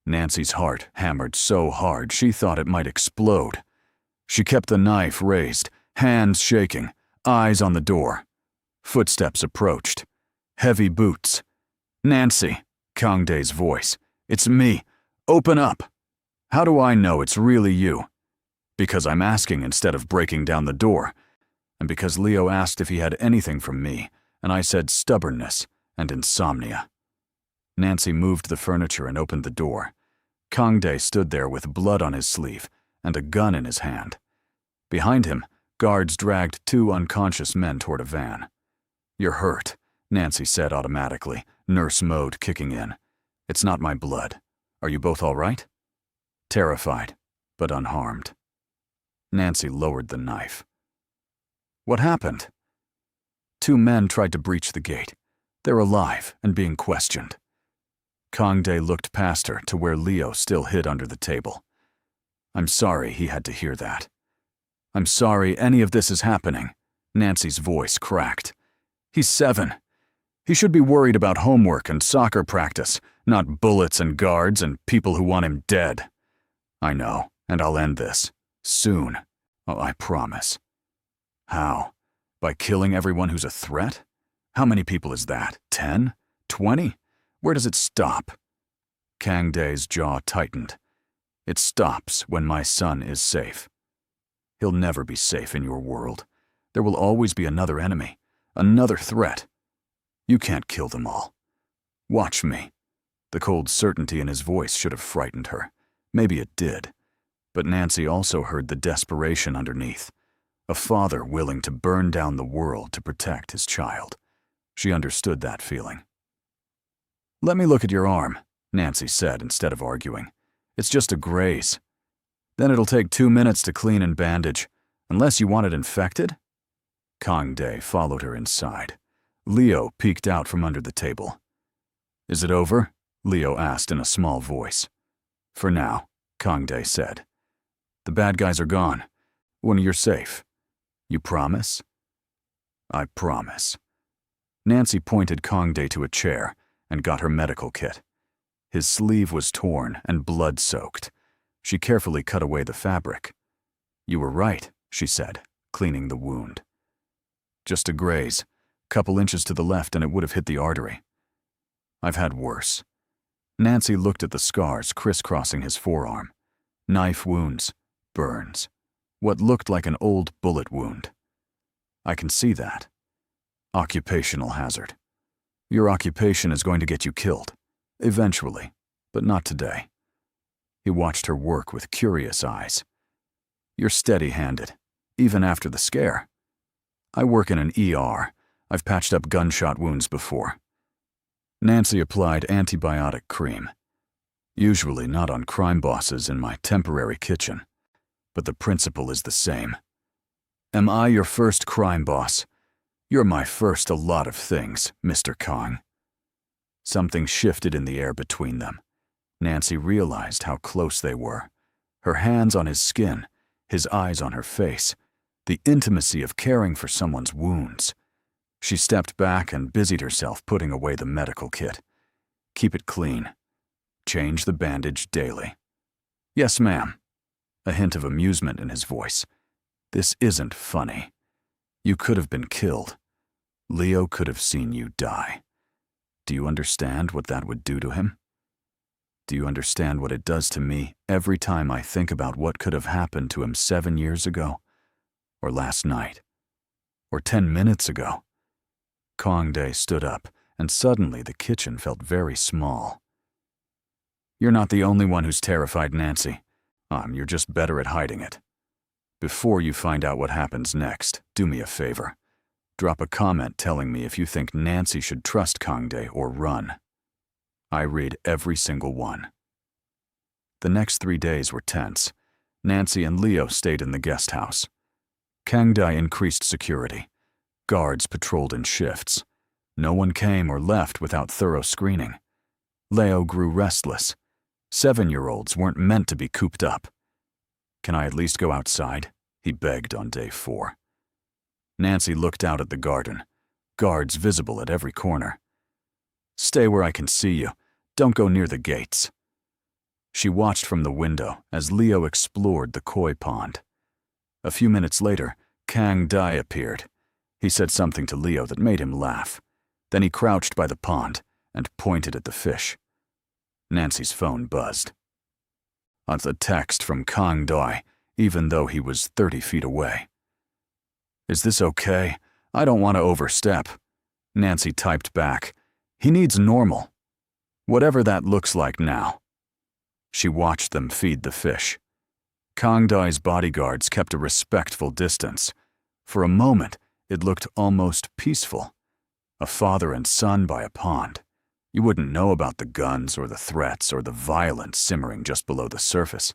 Speaker 1: Nancy's heart hammered so hard she thought it might explode. She kept the knife raised, hands shaking, eyes on the door. Footsteps approached. Heavy boots. Nancy, Kangdae's voice. It's me. Open up. How do I know it's really you? Because I'm asking instead of breaking down the door. And because Leo asked if he had anything from me, and I said stubbornness and insomnia. Nancy moved the furniture and opened the door. Kangdae stood there with blood on his sleeve and a gun in his hand. Behind him, guards dragged 2 unconscious men toward a van. You're hurt, Nancy said automatically, nurse mode kicking in. It's not my blood. Are you both all right? Terrified, but unharmed. Nancy lowered the knife. What happened? 2 men tried to breach the gate. They're alive and being questioned. Kangdae looked past her to where Leo still hid under the table. I'm sorry he had to hear that. I'm sorry any of this is happening. Nancy's voice cracked. He's 7. He should be worried about homework and soccer practice, not bullets and guards and people who want him dead. I know, and I'll end this. Soon. Oh, I promise. How? By killing everyone who's a threat? How many people is that? 10? 20? Where does it stop? Kangdae's jaw tightened. It stops when my son is safe. He'll never be safe in your world. There will always be another enemy, another threat. You can't kill them all. Watch me. The cold certainty in his voice should have frightened her. Maybe it did. But Nancy also heard the desperation underneath. A father willing to burn down the world to protect his child. She understood that feeling. Let me look at your arm, Nancy said instead of arguing. It's just a graze. Then it'll take 2 minutes to clean and bandage, unless you want it infected? Kangdae followed her inside. Leo peeked out from under the table. Is it over? Leo asked in a small voice. For now, Kangdae said. The bad guys are gone. When you're safe. You promise? I promise. Nancy pointed Kangdae to a chair and got her medical kit. His sleeve was torn and blood-soaked. She carefully cut away the fabric. You were right, she said, cleaning the wound. Just a graze. Couple inches to the left and it would have hit the artery. I've had worse. Nancy looked at the scars crisscrossing his forearm. Knife wounds, burns. what looked like an old bullet wound. I can see that. Occupational hazard. Your occupation is going to get you killed. Eventually, but not today. He watched her work with curious eyes. You're steady-handed, even after the scare. I work in an ER. I've patched up gunshot wounds before. Nancy applied antibiotic cream. Usually not on crime bosses in my temporary kitchen, but the principle is the same. Am I your first crime boss? You're my first a lot of things, Mr. Kong. Something shifted in the air between them. Nancy realized how close they were. Her hands on his skin, his eyes on her face, the intimacy of caring for someone's wounds. She stepped back and busied herself putting away the medical kit. Keep it clean. Change the bandage daily. Yes, ma'am. A hint of amusement in his voice. This isn't funny. You could have been killed. Leo could have seen you die. Do you understand what that would do to him? Do you understand what it does to me every time I think about what could have happened to him 7 years ago? Or last night? Or 10 minutes ago? Kongdae stood up, and suddenly the kitchen felt very small. You're not the only one who's terrified, Nancy. You're just better at hiding it. Before you find out what happens next, do me a favor. Drop a comment telling me if you think Nancy should trust Kongdae or run. I read every single one. The next 3 days were tense. Nancy and Leo stayed in the guest house. Kangdae increased security. Guards patrolled in shifts. No one came or left without thorough screening. Leo grew restless. 7-year-olds weren't meant to be cooped up. Can I at least go outside? He begged on day 4. Nancy looked out at the garden. Guards visible at every corner. Stay where I can see you. Don't go near the gates. She watched from the window as Leo explored the koi pond. A few minutes later, Kang Dai appeared. He said something to Leo that made him laugh. Then he crouched by the pond and pointed at the fish. Nancy's phone buzzed. It's a text from Kang Dai, even though he was 30 feet away. Is this okay? I don't want to overstep. Nancy typed back. He needs normal. Whatever that looks like now. She watched them feed the fish. Kang Dai's bodyguards kept a respectful distance. For a moment, it looked almost peaceful. A father and son by a pond. You wouldn't know about the guns or the threats or the violence simmering just below the surface.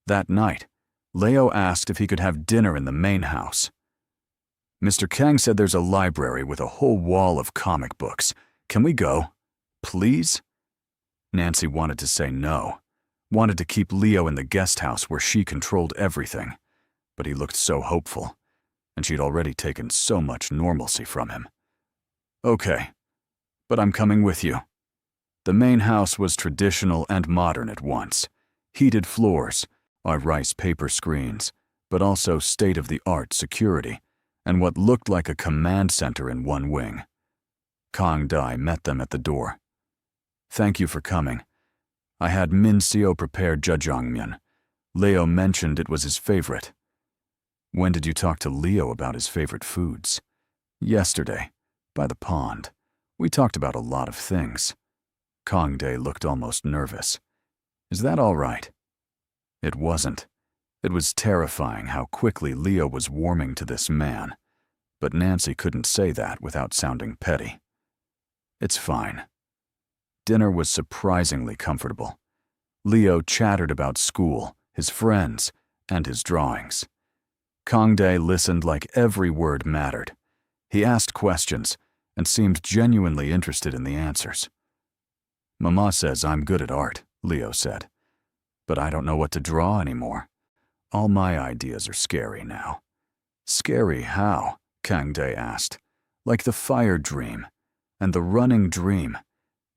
Speaker 1: That night, Leo asked if he could have dinner in the main house. Mr. Kang said there's a library with a whole wall of comic books. Can we go? Please? Nancy wanted to say no. Wanted to keep Leo in the guest house where she controlled everything. But he looked so hopeful, and she'd already taken so much normalcy from him. Okay, but I'm coming with you. The main house was traditional and modern at once. Heated floors, our rice paper screens, but also state-of-the-art security, and what looked like a command center in one wing. Kang Dai met them at the door. Thank you for coming. I had Min Seo prepare jjajangmyeon. Leo mentioned it was his favorite. When did you talk to Leo about his favorite foods? Yesterday, by the pond. We talked about a lot of things. Kangdae looked almost nervous. Is that all right? It wasn't. It was terrifying how quickly Leo was warming to this man, but Nancy couldn't say that without sounding petty. It's fine. Dinner was surprisingly comfortable. Leo chattered about school, his friends, and his drawings. Kangdae listened like every word mattered. He asked questions and seemed genuinely interested in the answers. Mama says I'm good at art, Leo said, but I don't know what to draw anymore. All my ideas are scary now. Scary how? Kangdae asked. Like the fire dream, and the running dream,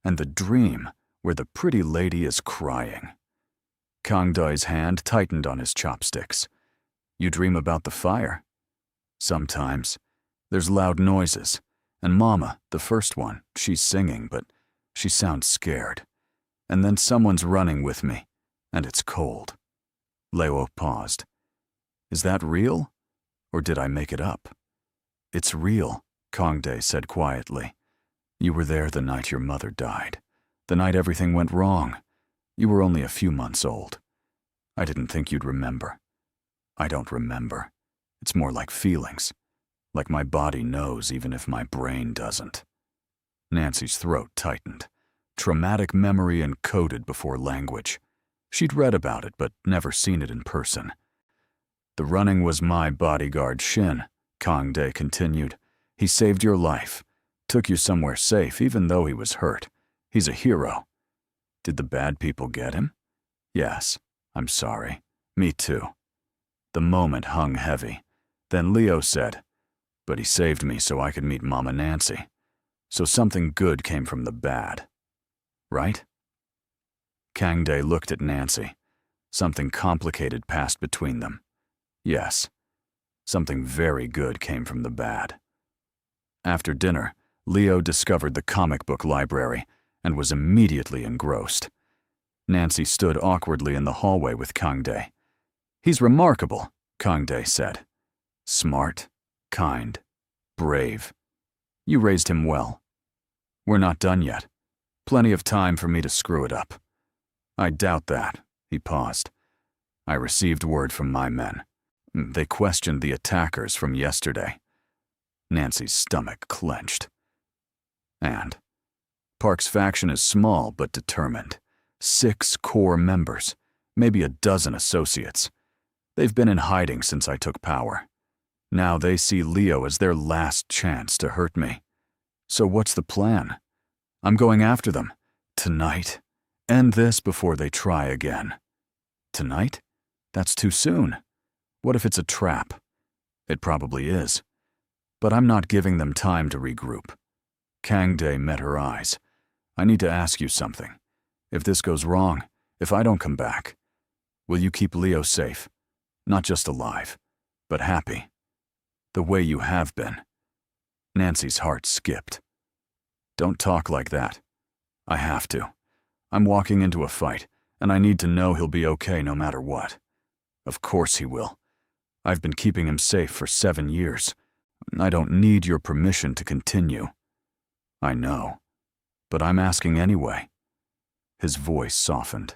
Speaker 1: and the dream where the pretty lady is crying. Kangdae's hand tightened on his chopsticks. You dream about the fire? Sometimes. There's loud noises, and Mama, the first one, she's singing, but she sounds scared. And then someone's running with me, and it's cold. Leo paused. Is that real? Or did I make it up? It's real, Kangdae said quietly. You were there the night your mother died. The night everything went wrong. You were only a few months old. I didn't think you'd remember. I don't remember. It's more like feelings. Like my body knows even if my brain doesn't. Nancy's throat tightened. Traumatic memory encoded before language. She'd read about it, but never seen it in person. The running was my bodyguard Shin, Kangdae continued. He saved your life. Took you somewhere safe, even though he was hurt. He's a hero. Did the bad people get him? Yes. I'm sorry. Me too. The moment hung heavy. Then Leo said, but he saved me so I could meet Mama Nancy. So something good came from the bad. Right? Kangdae looked at Nancy. Something complicated passed between them. Yes. Something very good came from the bad. After dinner, Leo discovered the comic book library and was immediately engrossed. Nancy stood awkwardly in the hallway with Kangdae. He's remarkable, Kangdae said. Smart, kind, brave. You raised him well. We're not done yet. Plenty of time for me to screw it up. I doubt that, he paused. I received word from my men. They questioned the attackers from yesterday. Nancy's stomach clenched. And Park's faction is small but determined. 6 core members, maybe a dozen associates. They've been in hiding since I took power. Now they see Leo as their last chance to hurt me. So what's the plan? I'm going after them. Tonight. End this before they try again. Tonight? That's too soon. What if it's a trap? It probably is. But I'm not giving them time to regroup. Kangdae met her eyes. I need to ask you something. If this goes wrong, if I don't come back, will you keep Leo safe? Not just alive, but happy. The way you have been. Nancy's heart skipped. Don't talk like that. I have to. I'm walking into a fight, and I need to know he'll be okay no matter what. Of course he will. I've been keeping him safe for 7 years. I don't need your permission to continue. I know, but I'm asking anyway. His voice softened.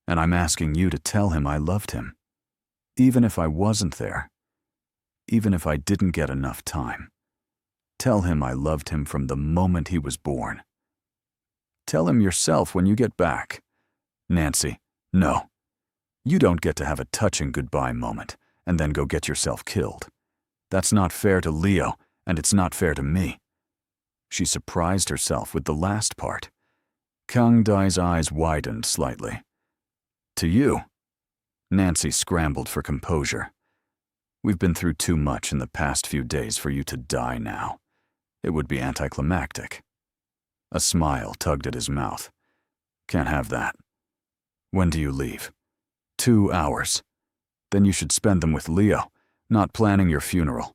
Speaker 1: And I'm asking you to tell him I loved him. Even if I wasn't there. Even if I didn't get enough time. Tell him I loved him from the moment he was born. Tell him yourself when you get back. Nancy, no. You don't get to have a touching goodbye moment and then go get yourself killed. That's not fair to Leo, and it's not fair to me. She surprised herself with the last part. Kangdae's eyes widened slightly. To you? Nancy scrambled for composure. We've been through too much in the past few days for you to die now. It would be anticlimactic. A smile tugged at his mouth. Can't have that. When do you leave? 2 hours. Then you should spend them with Leo, not planning your funeral.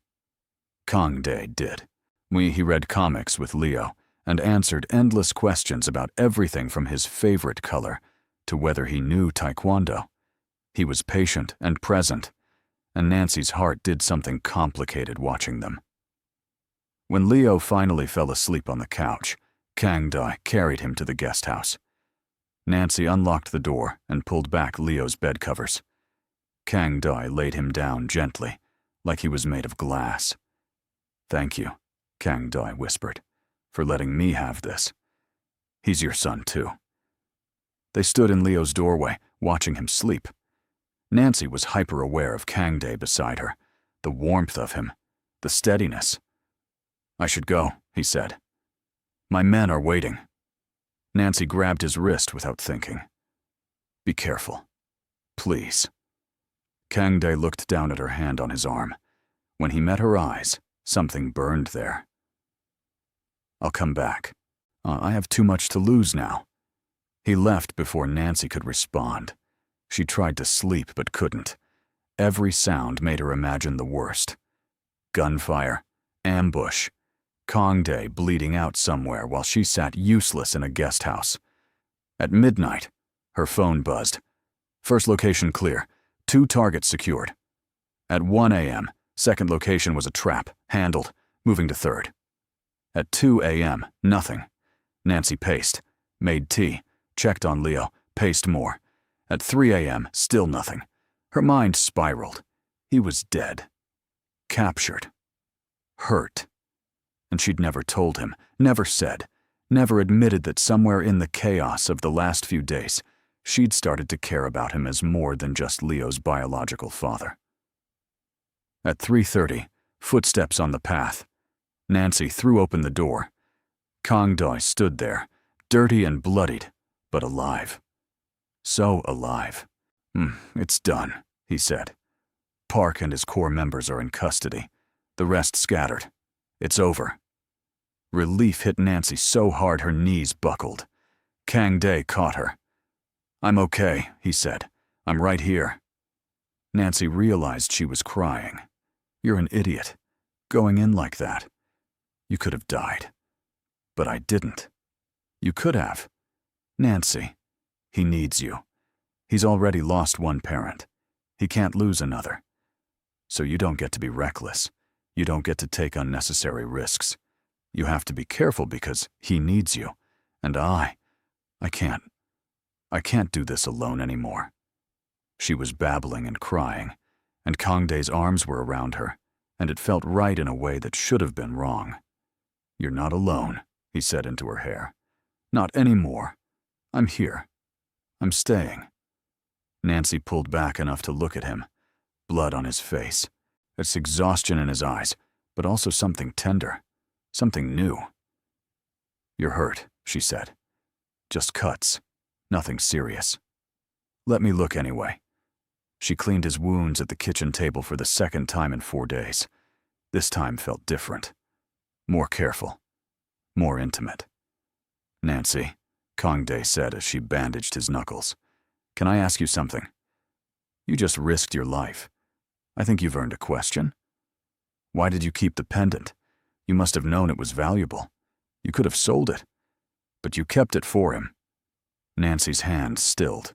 Speaker 1: Kangdae did. He read comics with Leo and answered endless questions about everything from his favorite color to whether he knew Taekwondo. He was patient and present, and Nancy's heart did something complicated watching them. When Leo finally fell asleep on the couch, Kangdae carried him to the guest house. Nancy unlocked the door and pulled back Leo's bed covers. Kangdae laid him down gently, like he was made of glass. Thank you, Kangdae whispered, for letting me have this. He's your son, too. They stood in Leo's doorway, watching him sleep. Nancy was hyper-aware of Kangdae beside her, the warmth of him, the steadiness. I should go, he said. My men are waiting. Nancy grabbed his wrist without thinking. Be careful. Please. Kangdae looked down at her hand on his arm. When he met her eyes, something burned there. I'll come back. I have too much to lose now. He left before Nancy could respond. She tried to sleep but couldn't. Every sound made her imagine the worst. Gunfire, ambush, Kangdae bleeding out somewhere while she sat useless in a guest house. At midnight, her phone buzzed. First location clear. 2 targets secured. At 1 a.m., second location was a trap, handled, moving to third. At 2 a.m., nothing. Nancy paced, made tea, checked on Leo, paced more. At 3 a.m., still nothing. Her mind spiraled. He was dead. Captured. Hurt. And she'd never told him, never said, never admitted that somewhere in the chaos of the last few days, she'd started to care about him as more than just Leo's biological father. At 3:30, footsteps on the path. Nancy threw open the door. Kang Doi stood there, dirty and bloodied, but alive. So alive. It's done, he said. Park and his core members are in custody. The rest scattered. It's over. Relief hit Nancy so hard her knees buckled. Kang Dae caught her. I'm okay, he said. I'm right here. Nancy realized she was crying. You're an idiot. Going in like that. You could have died. But I didn't. You could have. Nancy, he needs you. He's already lost one parent. He can't lose another. So you don't get to be reckless. You don't get to take unnecessary risks. You have to be careful because he needs you. And I can't do this alone anymore. She was babbling and crying, and Kang Dae's arms were around her, and it felt right in a way that should have been wrong. You're not alone, he said into her hair. Not anymore. I'm here. I'm staying. Nancy pulled back enough to look at him, blood on his face. It's exhaustion in his eyes, but also something tender, something new. You're hurt, she said. Just cuts. Nothing serious. Let me look anyway. She cleaned his wounds at the kitchen table for the second time in 4 days. This time felt different. More careful. More intimate. Nancy, Kang Dae said as she bandaged his knuckles. Can I ask you something? You just risked your life. I think you've earned a question. Why did you keep the pendant? You must have known it was valuable. You could have sold it. But you kept it for him. Nancy's hand stilled.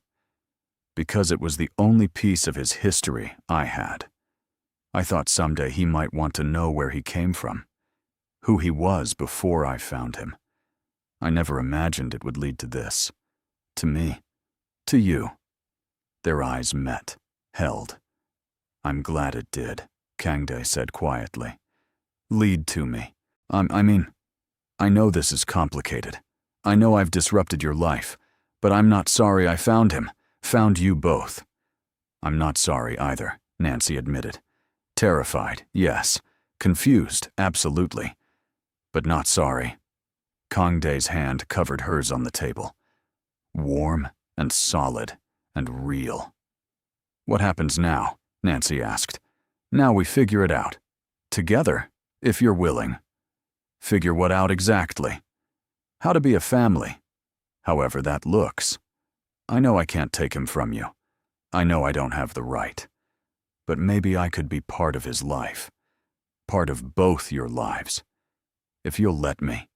Speaker 1: Because it was the only piece of his history I had. I thought someday he might want to know where he came from, who he was before I found him. I never imagined it would lead to this. To me. To you. Their eyes met, held. I'm glad it did, Kang Dae said quietly. Lead to me. I know this is complicated. I know I've disrupted your life, but I'm not sorry I found him, found you both. I'm not sorry either, Nancy admitted. Terrified, yes. Confused, absolutely. But not sorry. Kang Dae's hand covered hers on the table. Warm and solid and real. What happens now? Nancy asked. Now we figure it out. Together, if you're willing. Figure what out exactly? How to be a family. However that looks. I know I can't take him from you. I know I don't have the right. But maybe I could be part of his life. Part of both your lives. If you'll let me.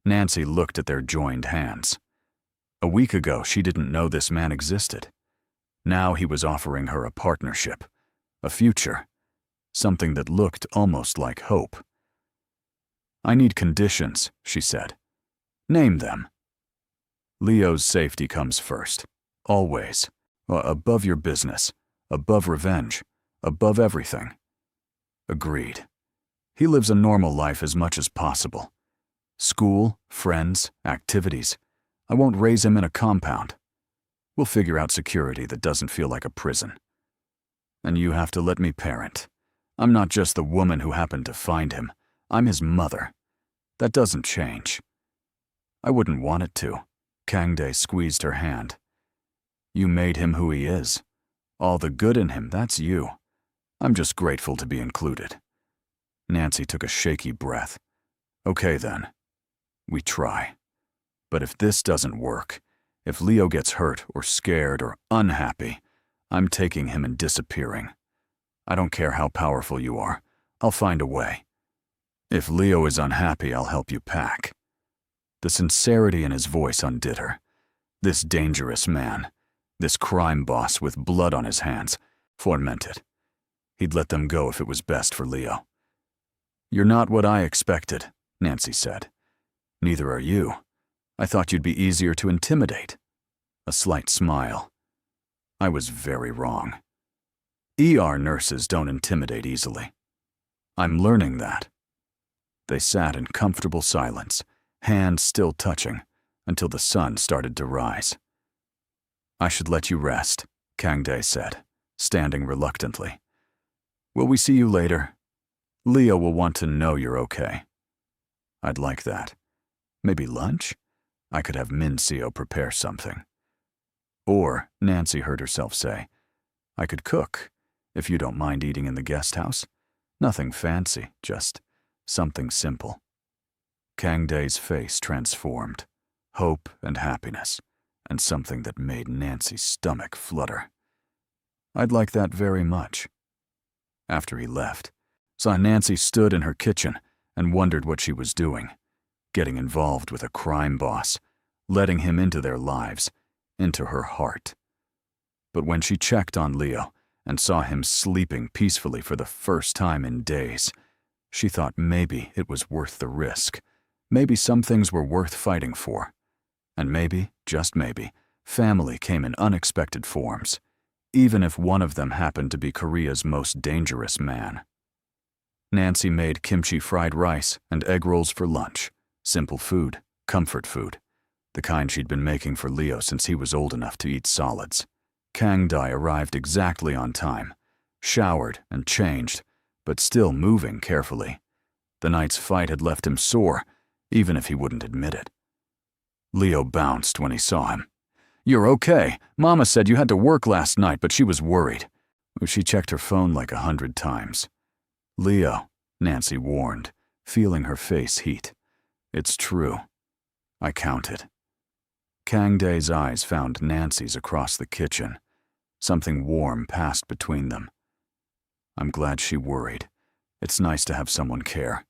Speaker 1: Nancy looked at their joined hands. A week ago, she didn't know this man existed. Now he was offering her a partnership, a future, something that looked almost like hope. I need conditions, she said. Name them. Leo's safety comes first, always, above your business, above revenge, above everything. Agreed. He lives a normal life as much as possible. School, friends, activities. I won't raise him in a compound. We'll figure out security that doesn't feel like a prison. And you have to let me parent. I'm not just the woman who happened to find him. I'm his mother. That doesn't change. I wouldn't want it to. Kang Dae squeezed her hand. You made him who he is. All the good in him, that's you. I'm just grateful to be included. Nancy took a shaky breath. Okay then. We try. But if this doesn't work, if Leo gets hurt or scared or unhappy, I'm taking him and disappearing. I don't care how powerful you are. I'll find a way. If Leo is unhappy, I'll help you pack. The sincerity in his voice undid her. This dangerous man, this crime boss with blood on his hands, tormented. He'd let them go if it was best for Leo. "You're not what I expected," Nancy said. "Neither are you. I thought you'd be easier to intimidate." A slight smile. "I was very wrong. ER nurses don't intimidate easily. I'm learning that." They sat in comfortable silence, hands still touching, until the sun started to rise. "I should let you rest," Kang-dae said, standing reluctantly. "Will we see you later? Leo will want to know you're okay." "I'd like that. Maybe lunch? I could have Min-seo prepare something." Or, Nancy heard herself say, "I could cook, if you don't mind eating in the guest house. Nothing fancy, just something simple." Kang-dae's face transformed, hope and happiness, and something that made Nancy's stomach flutter. "I'd like that very much." After he left, Nancy stood in her kitchen and wondered what she was doing, getting involved with a crime boss, letting him into their lives, into her heart. But when she checked on Leo and saw him sleeping peacefully for the first time in days, she thought maybe it was worth the risk. Maybe some things were worth fighting for. And maybe, just maybe, family came in unexpected forms, even if one of them happened to be Korea's most dangerous man. Nancy made kimchi fried rice and egg rolls for lunch. Simple food, comfort food, the kind she'd been making for Leo since he was old enough to eat solids. Kang-dae arrived exactly on time, showered and changed, but still moving carefully. The night's fight had left him sore, even if he wouldn't admit it. Leo bounced when he saw him. "You're okay. Mama said you had to work last night, but she was worried." She checked her phone like 100 times. "Leo," Nancy warned, feeling her face heat. "It's true. I counted." Kang-dae's eyes found Nancy's across the kitchen. Something warm passed between them. "I'm glad she worried. It's nice to have someone care."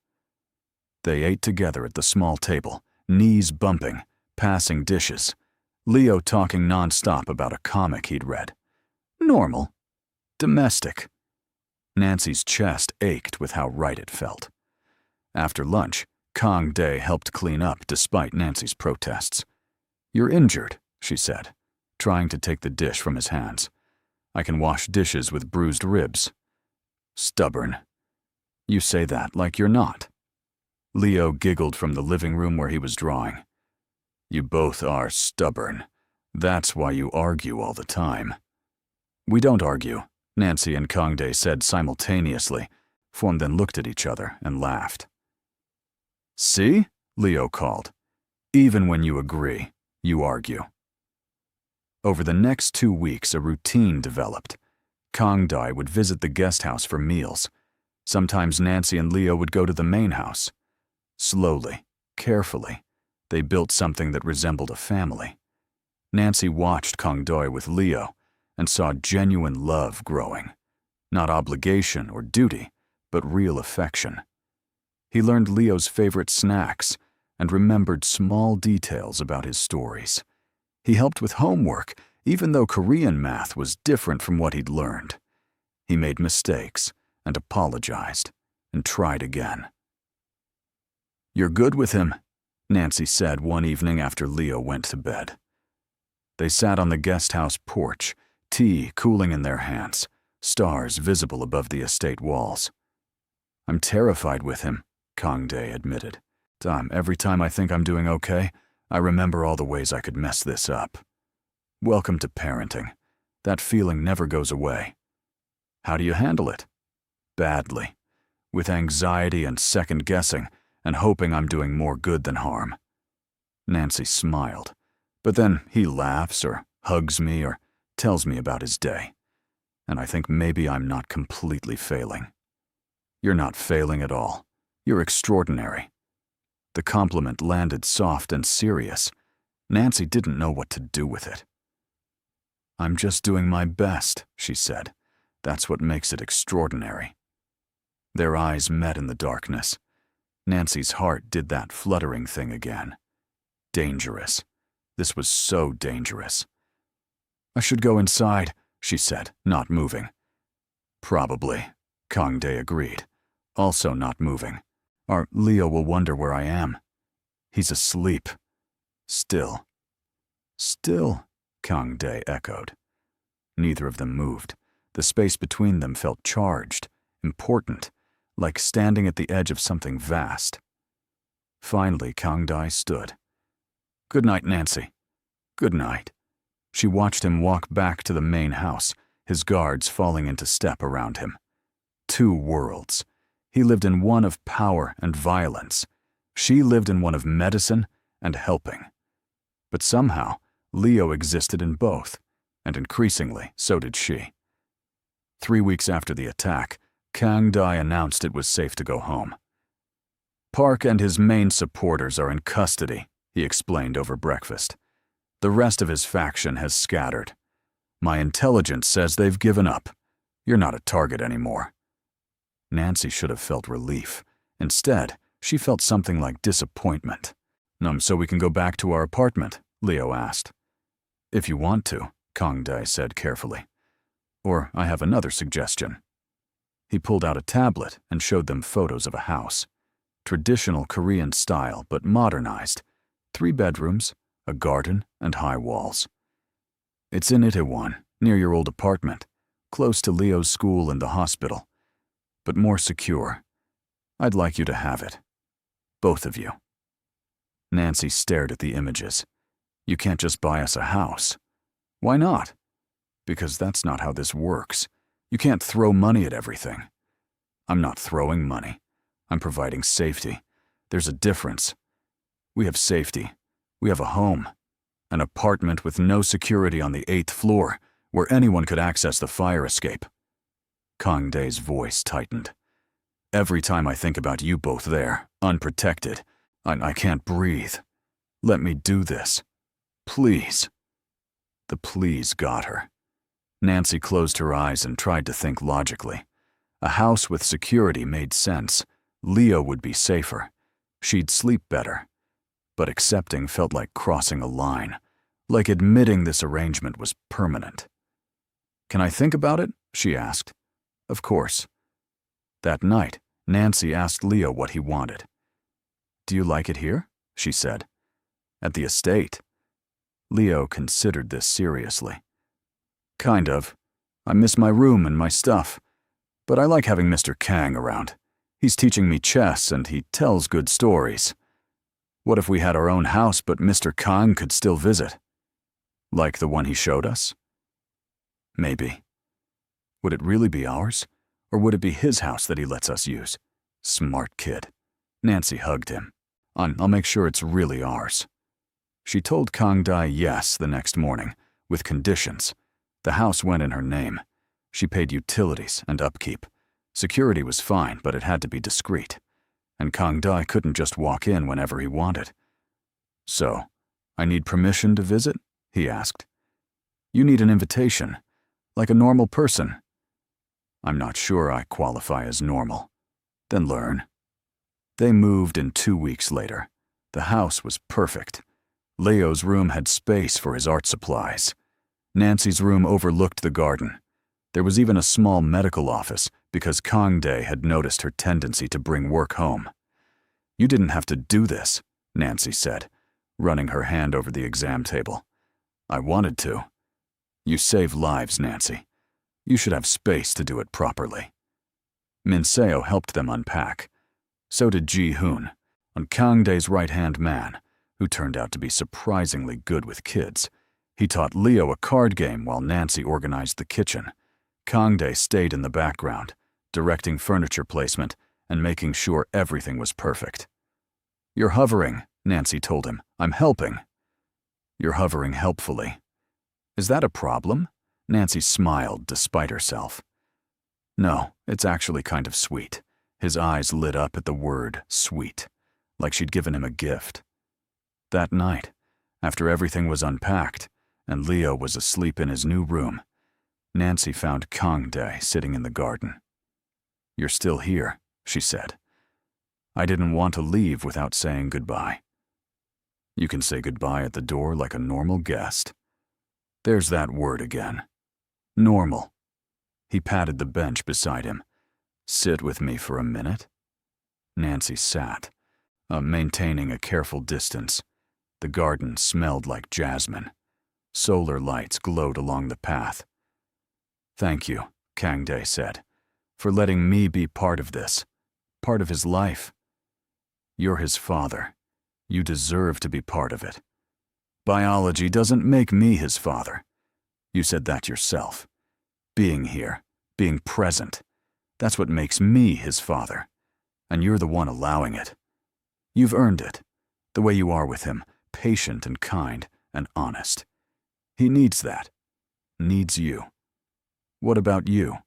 Speaker 1: They ate together at the small table, knees bumping, passing dishes. Leo talking non-stop about a comic he'd read. Normal. Domestic. Nancy's chest ached with how right it felt. After lunch, Kang-dae helped clean up despite Nancy's protests. "You're injured," she said, trying to take the dish from his hands. "I can wash dishes with bruised ribs." "Stubborn. You say that like you're not." Leo giggled from the living room where he was drawing. "You both are stubborn. That's why you argue all the time." "We don't argue," Nancy and Kang-dae said simultaneously, and then looked at each other and laughed. "See?" Leo called. "Even when you agree, you argue." Over the next 2 weeks, a routine developed. Kang-dae would visit the guest house for meals. Sometimes Nancy and Leo would go to the main house. Slowly, carefully, they built something that resembled a family. Nancy watched Kang-dae with Leo and saw genuine love growing. Not obligation or duty, but real affection. He learned Leo's favorite snacks and remembered small details about his stories. He helped with homework, even though Korean math was different from what he'd learned. He made mistakes and apologized and tried again. "You're good with him," Nancy said one evening after Leo went to bed. They sat on the guest house porch, tea cooling in their hands, stars visible above the estate walls. "I'm terrified with him," Kang-dae admitted. "Every time I think I'm doing okay, I remember all the ways I could mess this up." "Welcome to parenting. That feeling never goes away." "How do you handle it?" "Badly. With anxiety and second-guessing, and hoping I'm doing more good than harm." Nancy smiled, but then he laughs or hugs me or tells me about his day. And I think maybe I'm not completely failing. "You're not failing at all. You're extraordinary." The compliment landed soft and serious. Nancy didn't know what to do with it. "I'm just doing my best," she said. "That's what makes it extraordinary." Their eyes met in the darkness. Nancy's heart did that fluttering thing again. Dangerous. This was so dangerous. "I should go inside," she said, not moving. "Probably," Kang Dae agreed, also not moving. Our Leo will wonder where I am. He's asleep. Still. Still, Kang Dae echoed. Neither of them moved. The space between them felt charged, important, like standing at the edge of something vast. Finally, Kang Dae stood. "Good night, Nancy." "Good night." She watched him walk back to the main house, his guards falling into step around him. Two worlds. He lived in one of power and violence. She lived in one of medicine and helping. But somehow, Leo existed in both, and increasingly, so did she. 3 weeks after the attack, Kang Dae announced it was safe to go home. "Park and his main supporters are in custody," he explained over breakfast. "The rest of his faction has scattered. My intelligence says they've given up. You're not a target anymore." Nancy should have felt relief. Instead, she felt something like disappointment. "So we can go back to our apartment?" Leo asked. "If you want to," Kang Dae said carefully. "Or I have another suggestion." He pulled out a tablet and showed them photos of a house. Traditional Korean style, but modernized. 3 bedrooms, a garden, and high walls. "It's in Itaewon, near your old apartment, close to Leo's school and the hospital, but more secure. I'd like you to have it. Both of you." Nancy stared at the images. "You can't just buy us a house." "Why not?" "Because that's not how this works. You can't throw money at everything." "I'm not throwing money. I'm providing safety. There's a difference. We have safety. We have a home. An apartment with no security on the 8th floor, where anyone could access the fire escape." Kang Dae's voice tightened. "Every time I think about you both there, unprotected, I can't breathe. Let me do this. Please." The please got her. Nancy closed her eyes and tried to think logically. A house with security made sense. Leo would be safer. She'd sleep better. But accepting felt like crossing a line, like admitting this arrangement was permanent. "Can I think about it?" she asked. "Of course." That night, Nancy asked Leo what he wanted. "Do you like it here?" she said. "At the estate?" Leo considered this seriously. "Kind of. I miss my room and my stuff. But I like having Mr. Kang around. He's teaching me chess and he tells good stories. What if we had our own house but Mr. Kang could still visit? Like the one he showed us?" "Maybe." "Would it really be ours? Or would it be his house that he lets us use?" Smart kid. Nancy hugged him. "I'll make sure it's really ours." She told Kang Dae yes the next morning, with conditions. The house went in her name. She paid utilities and upkeep. Security was fine, but it had to be discreet. And Kang Dae couldn't just walk in whenever he wanted. "So, I need permission to visit?" he asked. "You need an invitation, like a normal person." "I'm not sure I qualify as normal." "Then learn." They moved in 2 weeks later. The house was perfect. Leo's room had space for his art supplies. Nancy's room overlooked the garden. There was even a small medical office because Kang Dae had noticed her tendency to bring work home. "You didn't have to do this," Nancy said, running her hand over the exam table. "I wanted to." "You save lives, Nancy. You should have space to do it properly." Minseo helped them unpack. So did Ji-hoon, on Kang Dae's right-hand man, who turned out to be surprisingly good with kids. He taught Leo a card game while Nancy organized the kitchen. Kang Dae stayed in the background, directing furniture placement and making sure everything was perfect. "You're hovering," Nancy told him. "I'm helping." "You're hovering helpfully." "Is that a problem?" Nancy smiled despite herself. "No, it's actually kind of sweet." His eyes lit up at the word sweet, like she'd given him a gift. That night, after everything was unpacked and Leo was asleep in his new room, Nancy found Kang Dae sitting in the garden. "You're still here," she said. "I didn't want to leave without saying goodbye." "You can say goodbye at the door like a normal guest." There's that word again. Normal. He patted the bench beside him. Sit with me for a minute. Nancy sat, maintaining a careful distance. The garden smelled like jasmine. Solar lights glowed along the path. Thank you, Kangdae said, for letting me be part of this, part of his life. You're his father. You deserve to be part of it. Biology doesn't make me his father. You said that yourself. Being here, being present, that's what makes me his father. And you're the one allowing it. You've earned it, the way you are with him, patient and kind and honest. He needs that. Needs you. What about you?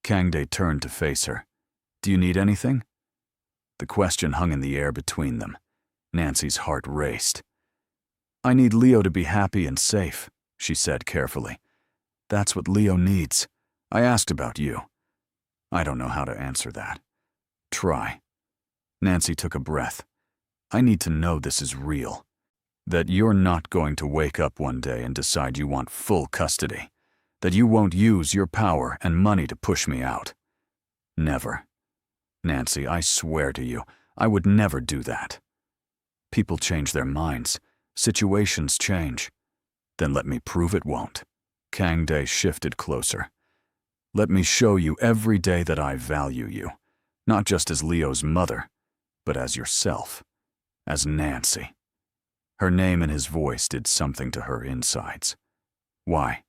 Speaker 1: Kangdae turned to face her. Do you need anything? The question hung in the air between them. Nancy's heart raced. I need Leo to be happy and safe, she said carefully. That's what Leo needs. I asked about you. I don't know how to answer that. Try. Nancy took a breath. I need to know this is real. That you're not going to wake up one day and decide you want full custody. That you won't use your power and money to push me out. Never. Nancy, I swear to you, I would never do that. People change their minds. Situations change. Then let me prove it won't. Kangdae shifted closer. Let me show you every day that I value you, not just as Leo's mother, but as yourself, as Nancy. Her name and his voice did something to her insides. Why?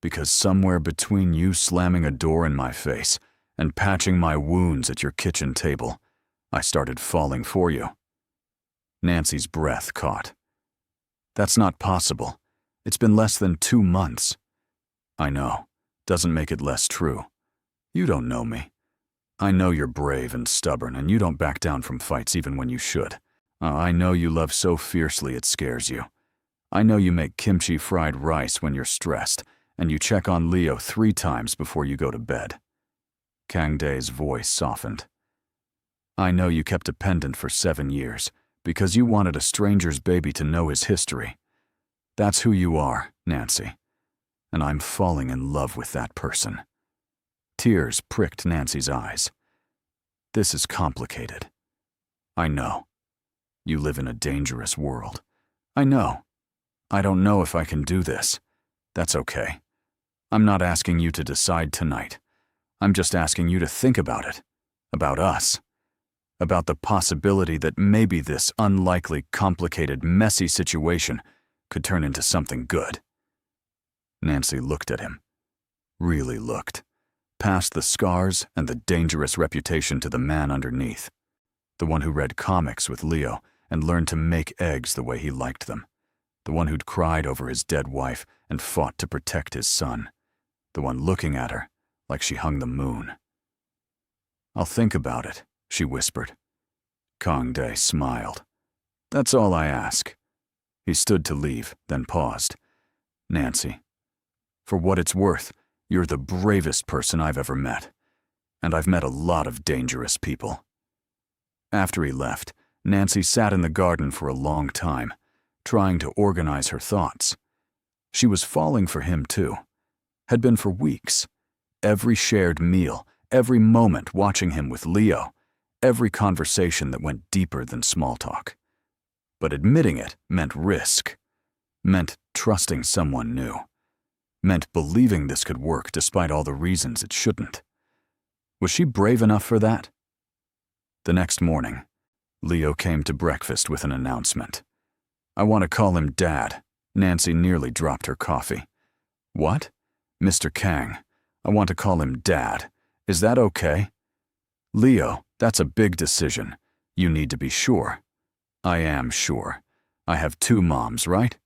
Speaker 1: Because somewhere between you slamming a door in my face and patching my wounds at your kitchen table, I started falling for you. Nancy's breath caught. That's not possible. It's been less than 2 months. I know. Doesn't make it less true. You don't know me. I know you're brave and stubborn, and you don't back down from fights even when you should. I know you love so fiercely it scares you. I know you make kimchi fried rice when you're stressed, and you check on Leo 3 times before you go to bed. Kangdae's voice softened. I know you kept a pendant for 7 years, because you wanted a stranger's baby to know his history. That's who you are, Nancy. And I'm falling in love with that person. Tears pricked Nancy's eyes. This is complicated. I know. You live in a dangerous world. I know. I don't know if I can do this. That's okay. I'm not asking you to decide tonight. I'm just asking you to think about it. About us. About the possibility that maybe this unlikely, complicated, messy situation could turn into something good. Nancy looked at him. Really looked. Past the scars and the dangerous reputation to the man underneath. The one who read comics with Leo and learned to make eggs the way he liked them. The one who'd cried over his dead wife and fought to protect his son. The one looking at her like she hung the moon. I'll think about it, she whispered. Kangdae smiled. That's all I ask. He stood to leave, then paused. Nancy, for what it's worth, you're the bravest person I've ever met. And I've met a lot of dangerous people. After he left, Nancy sat in the garden for a long time, trying to organize her thoughts. She was falling for him too. Had been for weeks. Every shared meal, every moment watching him with Leo, every conversation that went deeper than small talk. But admitting it meant risk. Meant trusting someone new. Meant believing this could work despite all the reasons it shouldn't. Was she brave enough for that? The next morning, Leo came to breakfast with an announcement. I want to call him Dad. Nancy nearly dropped her coffee. What? Mr. Kang, I want to call him Dad. Is that okay? Leo, that's a big decision. You need to be sure. I am sure. I have 2 moms, right?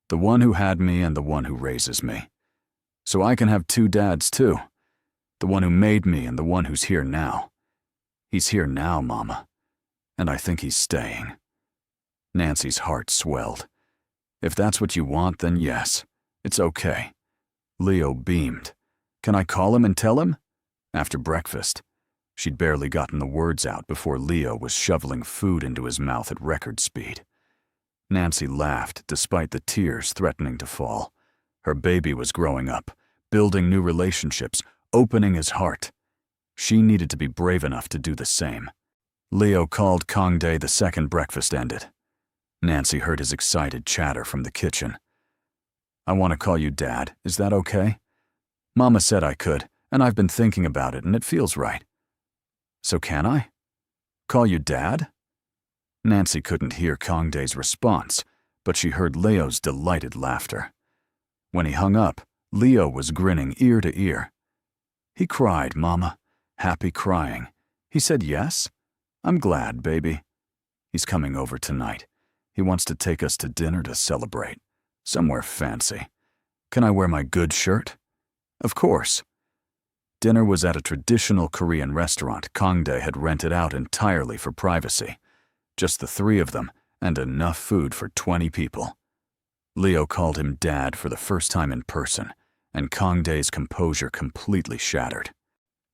Speaker 1: The one who had me and the one who raises me. So I can have 2 dads too. The one who made me and the one who's here now. He's here now, Mama. And I think he's staying. Nancy's heart swelled. If that's what you want, then yes. It's okay. Leo beamed. Can I call him and tell him? After breakfast. She'd barely gotten the words out before Leo was shoveling food into his mouth at record speed. Nancy laughed despite the tears threatening to fall. Her baby was growing up, building new relationships, opening his heart. She needed to be brave enough to do the same. Leo called Kangdae the second breakfast ended. Nancy heard his excited chatter from the kitchen. "I want to call you Dad. Is that okay? Mama said I could, and I've been thinking about it and it feels right." "So can I? Call you Dad?" Nancy couldn't hear Kangdae's response, but she heard Leo's delighted laughter. When he hung up, Leo was grinning ear to ear. "He cried, Mama. Happy crying. He said yes? I'm glad, baby. He's coming over tonight. He wants to take us to dinner to celebrate. Somewhere fancy. Can I wear my good shirt?" "Of course." Dinner was at a traditional Korean restaurant Kangdae had rented out entirely for privacy. Just the three of them, and enough food for 20 people. Leo called him Dad for the first time in person, and Kangdae's composure completely shattered.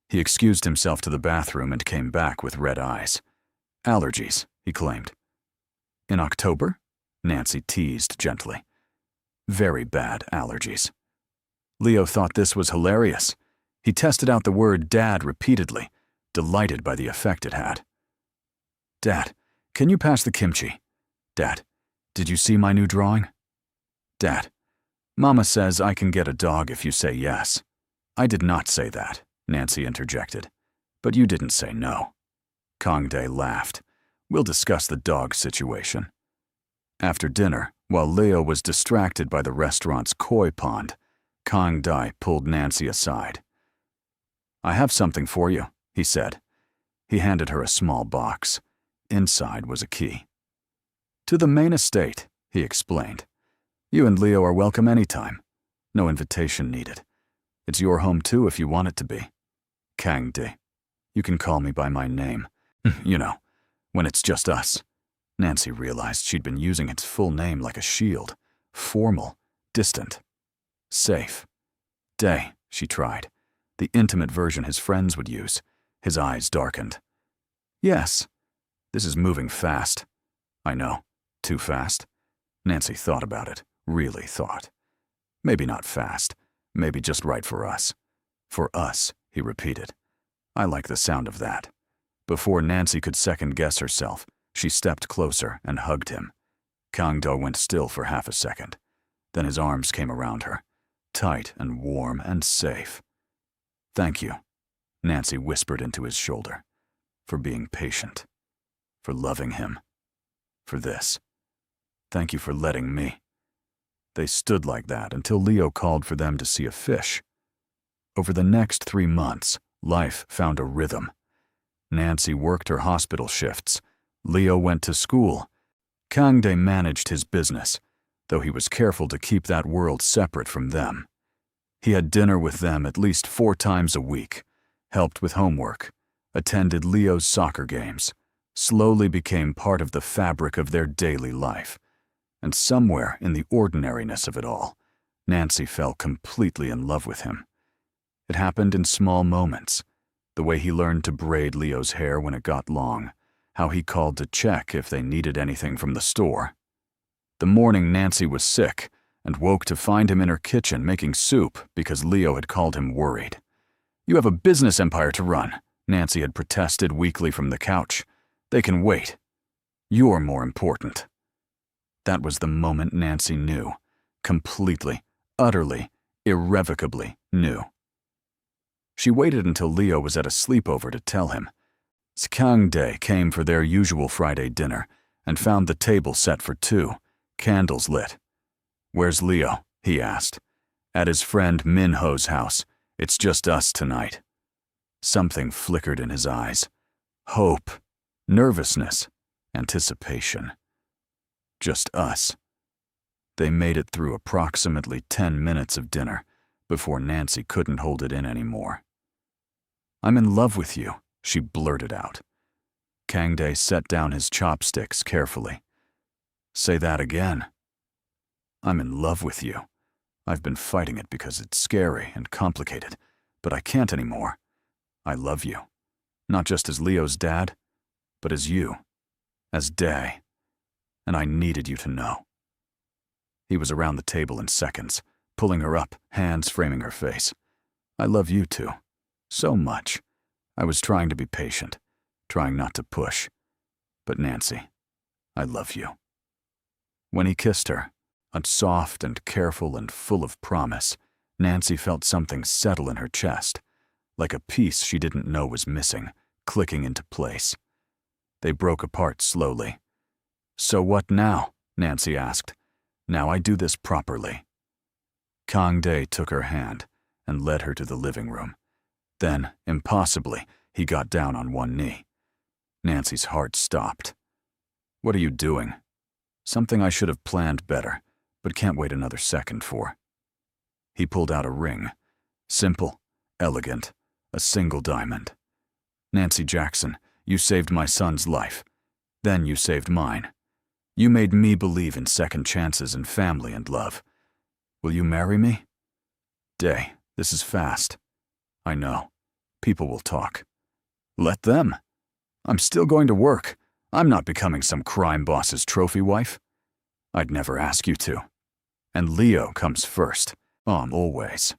Speaker 1: He excused himself to the bathroom and came back with red eyes. "Allergies," he claimed. "In October?" Nancy teased gently. "Very bad allergies." Leo thought this was hilarious. He tested out the word Dad repeatedly, delighted by the effect it had. "Dad, can you pass the kimchi? Dad, did you see my new drawing? Dad, Mama says I can get a dog if you say yes." "I did not say that," Nancy interjected. "But you didn't say no." Kangdae laughed. "We'll discuss the dog situation." After dinner, while Leo was distracted by the restaurant's koi pond, Kangdae pulled Nancy aside. "I have something for you," he said. He handed her a small box. Inside was a key. "To the main estate," he explained. "You and Leo are welcome anytime. No invitation needed. It's your home too if you want it to be. Kangdae. You can call me by my name. You know, when it's just us." Nancy realized she'd been using its full name like a shield. Formal, distant, safe. "Day," she tried. The intimate version his friends would use. His eyes darkened. "Yes. This is moving fast." "I know. Too fast?" Nancy thought about it. Really thought. "Maybe not fast. Maybe just right for us." "For us," he repeated. "I like the sound of that." Before Nancy could second-guess herself, she stepped closer and hugged him. Kangdae went still for half a second. Then his arms came around her, tight and warm and safe. "Thank you," Nancy whispered into his shoulder, "for being patient, for loving him, for this. Thank you for letting me." They stood like that until Leo called for them to see a fish. Over the next 3 months, life found a rhythm. Nancy worked her hospital shifts. Leo went to school. Kangdae managed his business, though he was careful to keep that world separate from them. He had dinner with them at least 4 times a week, helped with homework, attended Leo's soccer games, slowly became part of the fabric of their daily life. And somewhere in the ordinariness of it all, Nancy fell completely in love with him. It happened in small moments. The way he learned to braid Leo's hair when it got long, how he called to check if they needed anything from the store. The morning Nancy was sick and woke to find him in her kitchen making soup because Leo had called him worried. "You have a business empire to run," Nancy had protested weakly from the couch. "They can wait. You're more important." That was the moment Nancy knew. Completely, utterly, irrevocably knew. She waited until Leo was at a sleepover to tell him. Kangdae came for their usual Friday dinner and found the table set for 2, candles lit. "Where's Leo?" he asked. "At his friend Minho's house. It's just us tonight." Something flickered in his eyes. Hope, nervousness, anticipation. Just us. They made it through approximately 10 minutes of dinner before Nancy couldn't hold it in anymore. "I'm in love with you," she blurted out. Kangdae set down his chopsticks carefully. "Say that again." "I'm in love with you. I've been fighting it because it's scary and complicated, but I can't anymore. I love you. Not just as Leo's dad, but as you. As Dae. And I needed you to know." He was around the table in seconds, pulling her up, hands framing her face. "I love you too. So much. I was trying to be patient, trying not to push. But Nancy, I love you. When he kissed her, soft and careful and full of promise, Nancy felt something settle in her chest, like a piece she didn't know was missing, clicking into place. They broke apart slowly. "So what now?" Nancy asked. "Now I do this properly." Kang Dae took her hand and led her to the living room. Then, impossibly, he got down on one knee. Nancy's heart stopped. "What are you doing?" "Something I should have planned better, but can't wait another second for." He pulled out a ring. Simple, elegant, a single diamond. "Nancy Jackson, you saved my son's life. Then you saved mine. You made me believe in second chances and family and love. Will you marry me?" "Dae, this is fast." "I know. People will talk." "Let them. I'm still going to work. I'm not becoming some crime boss's trophy wife. I'd never ask you to. And Leo comes first. Always."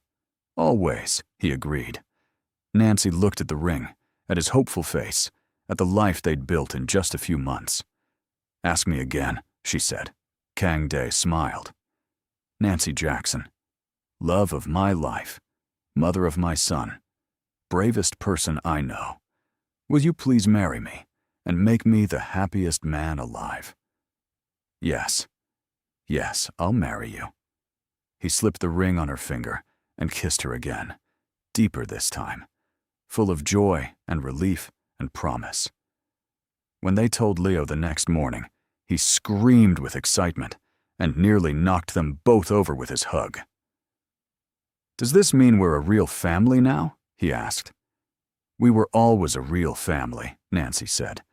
Speaker 1: "Always," he agreed. Nancy looked at the ring, at his hopeful face, at the life they'd built in just a few months. "Ask me again," she said. Kang Dae smiled. "Nancy Jackson, love of my life, mother of my son, bravest person I know, will you please marry me and make me the happiest man alive?" "Yes. Yes, I'll marry you." He slipped the ring on her finger and kissed her again, deeper this time, full of joy and relief and promise. When they told Leo the next morning, he screamed with excitement and nearly knocked them both over with his hug. "Does this mean we're a real family now?" he asked. "We were always a real family," Nancy said.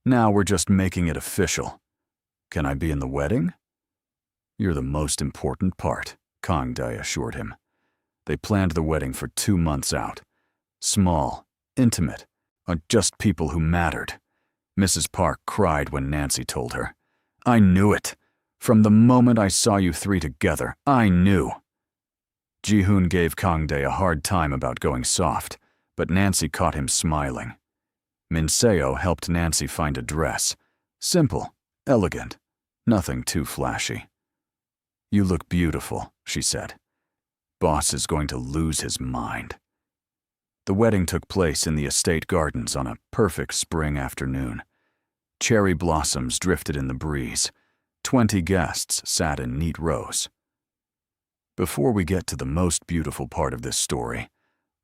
Speaker 1: "Now we're just making it official. Can I be in the wedding?" "You're the most important part," Kang Dae assured him. They planned the wedding for 2 months out. Small, intimate, just people who mattered. Mrs. Park cried when Nancy told her. "I knew it. From the moment I saw you three together, I knew." Ji-hoon gave Kang Dae a hard time about going soft, but Nancy caught him smiling. Min Seo helped Nancy find a dress. Simple, elegant, nothing too flashy. "You look beautiful," she said. "Boss is going to lose his mind." The wedding took place in the estate gardens on a perfect spring afternoon. Cherry blossoms drifted in the breeze. 20 guests sat in neat rows. Before we get to the most beautiful part of this story,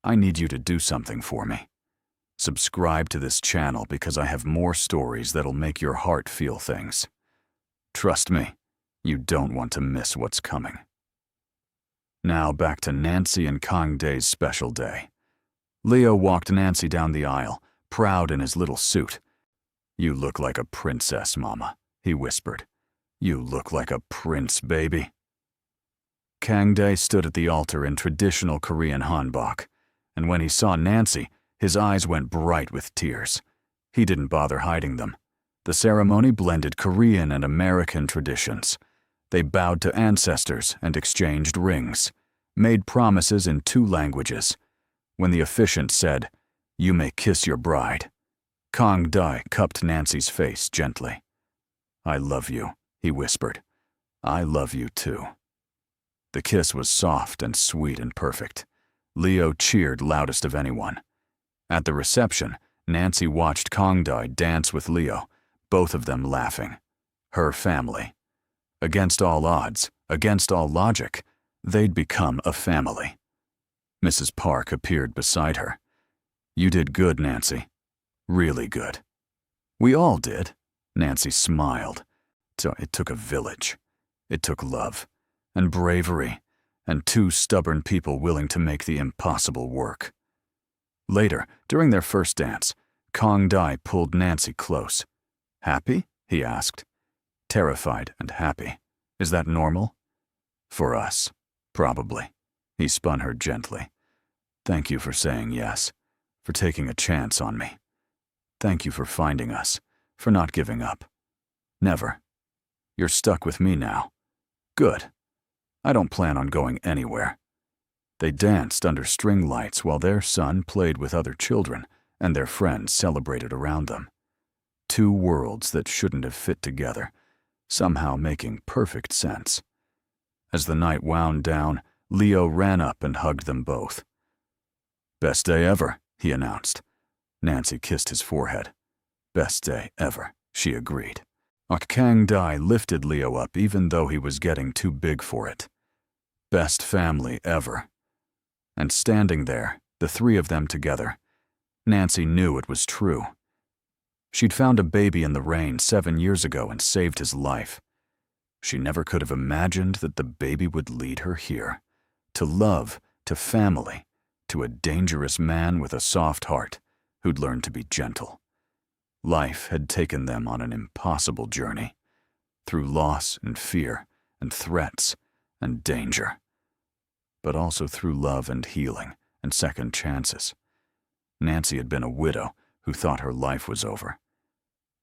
Speaker 1: I need you to do something for me. Subscribe to this channel because I have more stories that'll make your heart feel things. Trust me, you don't want to miss what's coming. Now back to Nancy and Kang Dae's special day. Leo walked Nancy down the aisle, proud in his little suit. "You look like a princess, Mama," he whispered. "You look like a prince, baby." Kang Dae stood at the altar in traditional Korean hanbok, and when he saw Nancy, his eyes went bright with tears. He didn't bother hiding them. The ceremony blended Korean and American traditions. They bowed to ancestors and exchanged rings, made promises in 2 languages. When the officiant said, "You may kiss your bride," Kang Dae cupped Nancy's face gently. "I love you," he whispered. "I love you too." The kiss was soft and sweet and perfect. Leo cheered loudest of anyone. At the reception, Nancy watched Kang Dae dance with Leo, both of them laughing. Her family. Against all odds, against all logic, they'd become a family. Mrs. Park appeared beside her. "You did good, Nancy. Really good." "We all did." Nancy smiled. It took a village. It took love, and bravery, and 2 stubborn people willing to make the impossible work. Later, during their first dance, Kang Dae pulled Nancy close. "Happy?" he asked. "Terrified and happy. Is that normal?" "For us, probably." He spun her gently. "Thank you for saying yes, for taking a chance on me. Thank you for finding us, for not giving up. Never. You're stuck with me now. Good. I don't plan on going anywhere." They danced under string lights while their son played with other children, and their friends celebrated around them. Two worlds that shouldn't have fit together, somehow making perfect sense. As the night wound down, Leo ran up and hugged them both. "Best day ever," he announced. Nancy kissed his forehead. "Best day ever," she agreed. Kang Dai lifted Leo up even though he was getting too big for it. Best family ever. And standing there, the three of them together, Nancy knew it was true. She'd found a baby in the rain 7 years ago and saved his life. She never could have imagined that the baby would lead her here, to love, to family, to a dangerous man with a soft heart who'd learned to be gentle. Life had taken them on an impossible journey, through loss and fear and threats and danger, but also through love and healing and second chances. Nancy had been a widow who thought her life was over.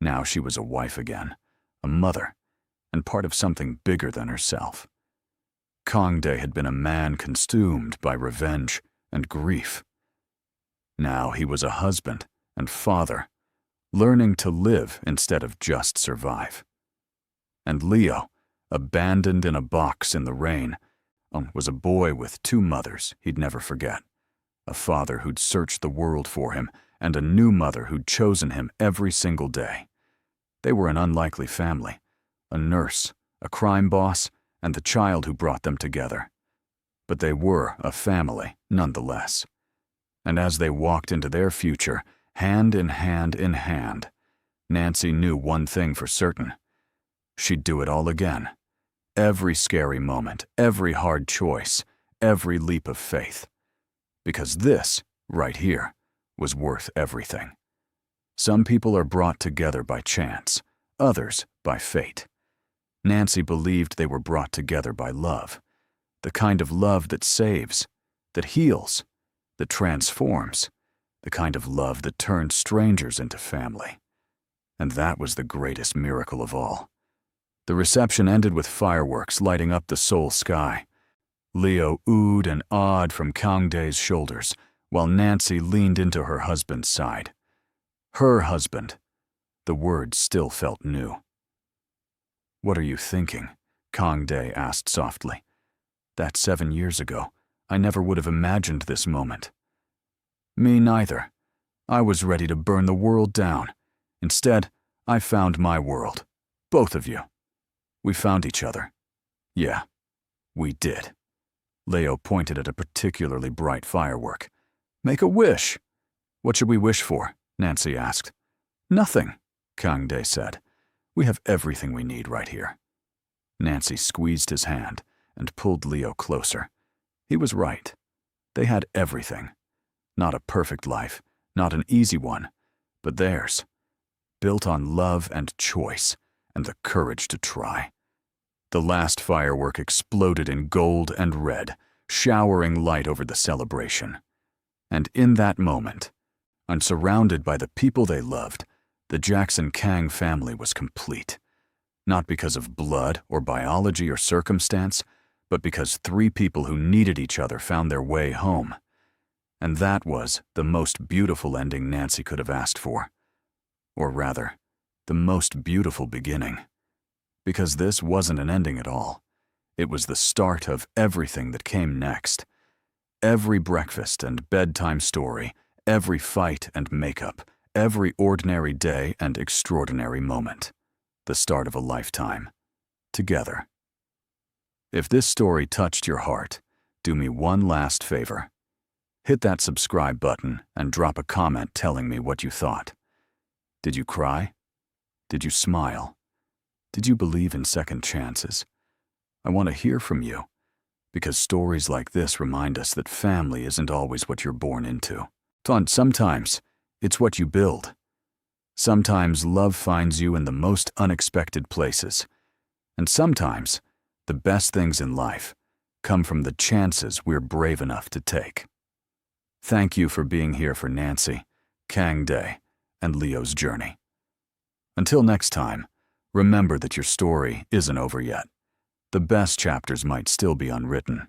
Speaker 1: Now she was a wife again, a mother, and part of something bigger than herself. Kangdae had been a man consumed by revenge and grief. Now he was a husband and father, learning to live instead of just survive. And Leo, abandoned in a box in the rain, was a boy with 2 mothers he'd never forget, a father who'd searched the world for him, and a new mother who'd chosen him every single day. They were an unlikely family, a nurse, a crime boss, and the child who brought them together. But they were a family, nonetheless. And as they walked into their future, hand in hand in hand, Nancy knew one thing for certain. She'd do it all again. Every scary moment, every hard choice, every leap of faith. Because this, right here, was worth everything. Some people are brought together by chance, others by fate. Nancy believed they were brought together by love, the kind of love that saves, that heals, that transforms, the kind of love that turns strangers into family. And that was the greatest miracle of all. The reception ended with fireworks lighting up the Seoul sky. Leo oohed and awed from Kangdae's shoulders, while Nancy leaned into her husband's side. Her husband. The words still felt new. "What are you thinking?" Kangdae asked softly. "That 7 years ago, I never would have imagined this moment." "Me neither. I was ready to burn the world down. Instead, I found my world. Both of you. We found each other. Yeah, we did." Leo pointed at a particularly bright firework. "Make a wish." "What should we wish for?" Nancy asked. "Nothing," Kangdae said. "We have everything we need right here." Nancy squeezed his hand and pulled Leo closer. He was right. They had everything. Not a perfect life, not an easy one, but theirs. Built on love and choice, and the courage to try. The last firework exploded in gold and red, showering light over the celebration. And in that moment, and surrounded by the people they loved, the Jackson Kang family was complete. Not because of blood or biology or circumstance, but because 3 people who needed each other found their way home. And that was the most beautiful ending Nancy could have asked for. Or rather, the most beautiful beginning. Because this wasn't an ending at all. It was the start of everything that came next. Every breakfast and bedtime story, every fight and makeup, every ordinary day and extraordinary moment. The start of a lifetime. Together. If this story touched your heart, do me one last favor. Hit that subscribe button and drop a comment telling me what you thought. Did you cry? Did you smile? Did you believe in second chances? I want to hear from you, because stories like this remind us that family isn't always what you're born into. Sometimes, it's what you build. Sometimes love finds you in the most unexpected places. And sometimes, the best things in life come from the chances we're brave enough to take. Thank you for being here for Nancy, Kangdae, and Leo's journey. Until next time, remember that your story isn't over yet. The best chapters might still be unwritten.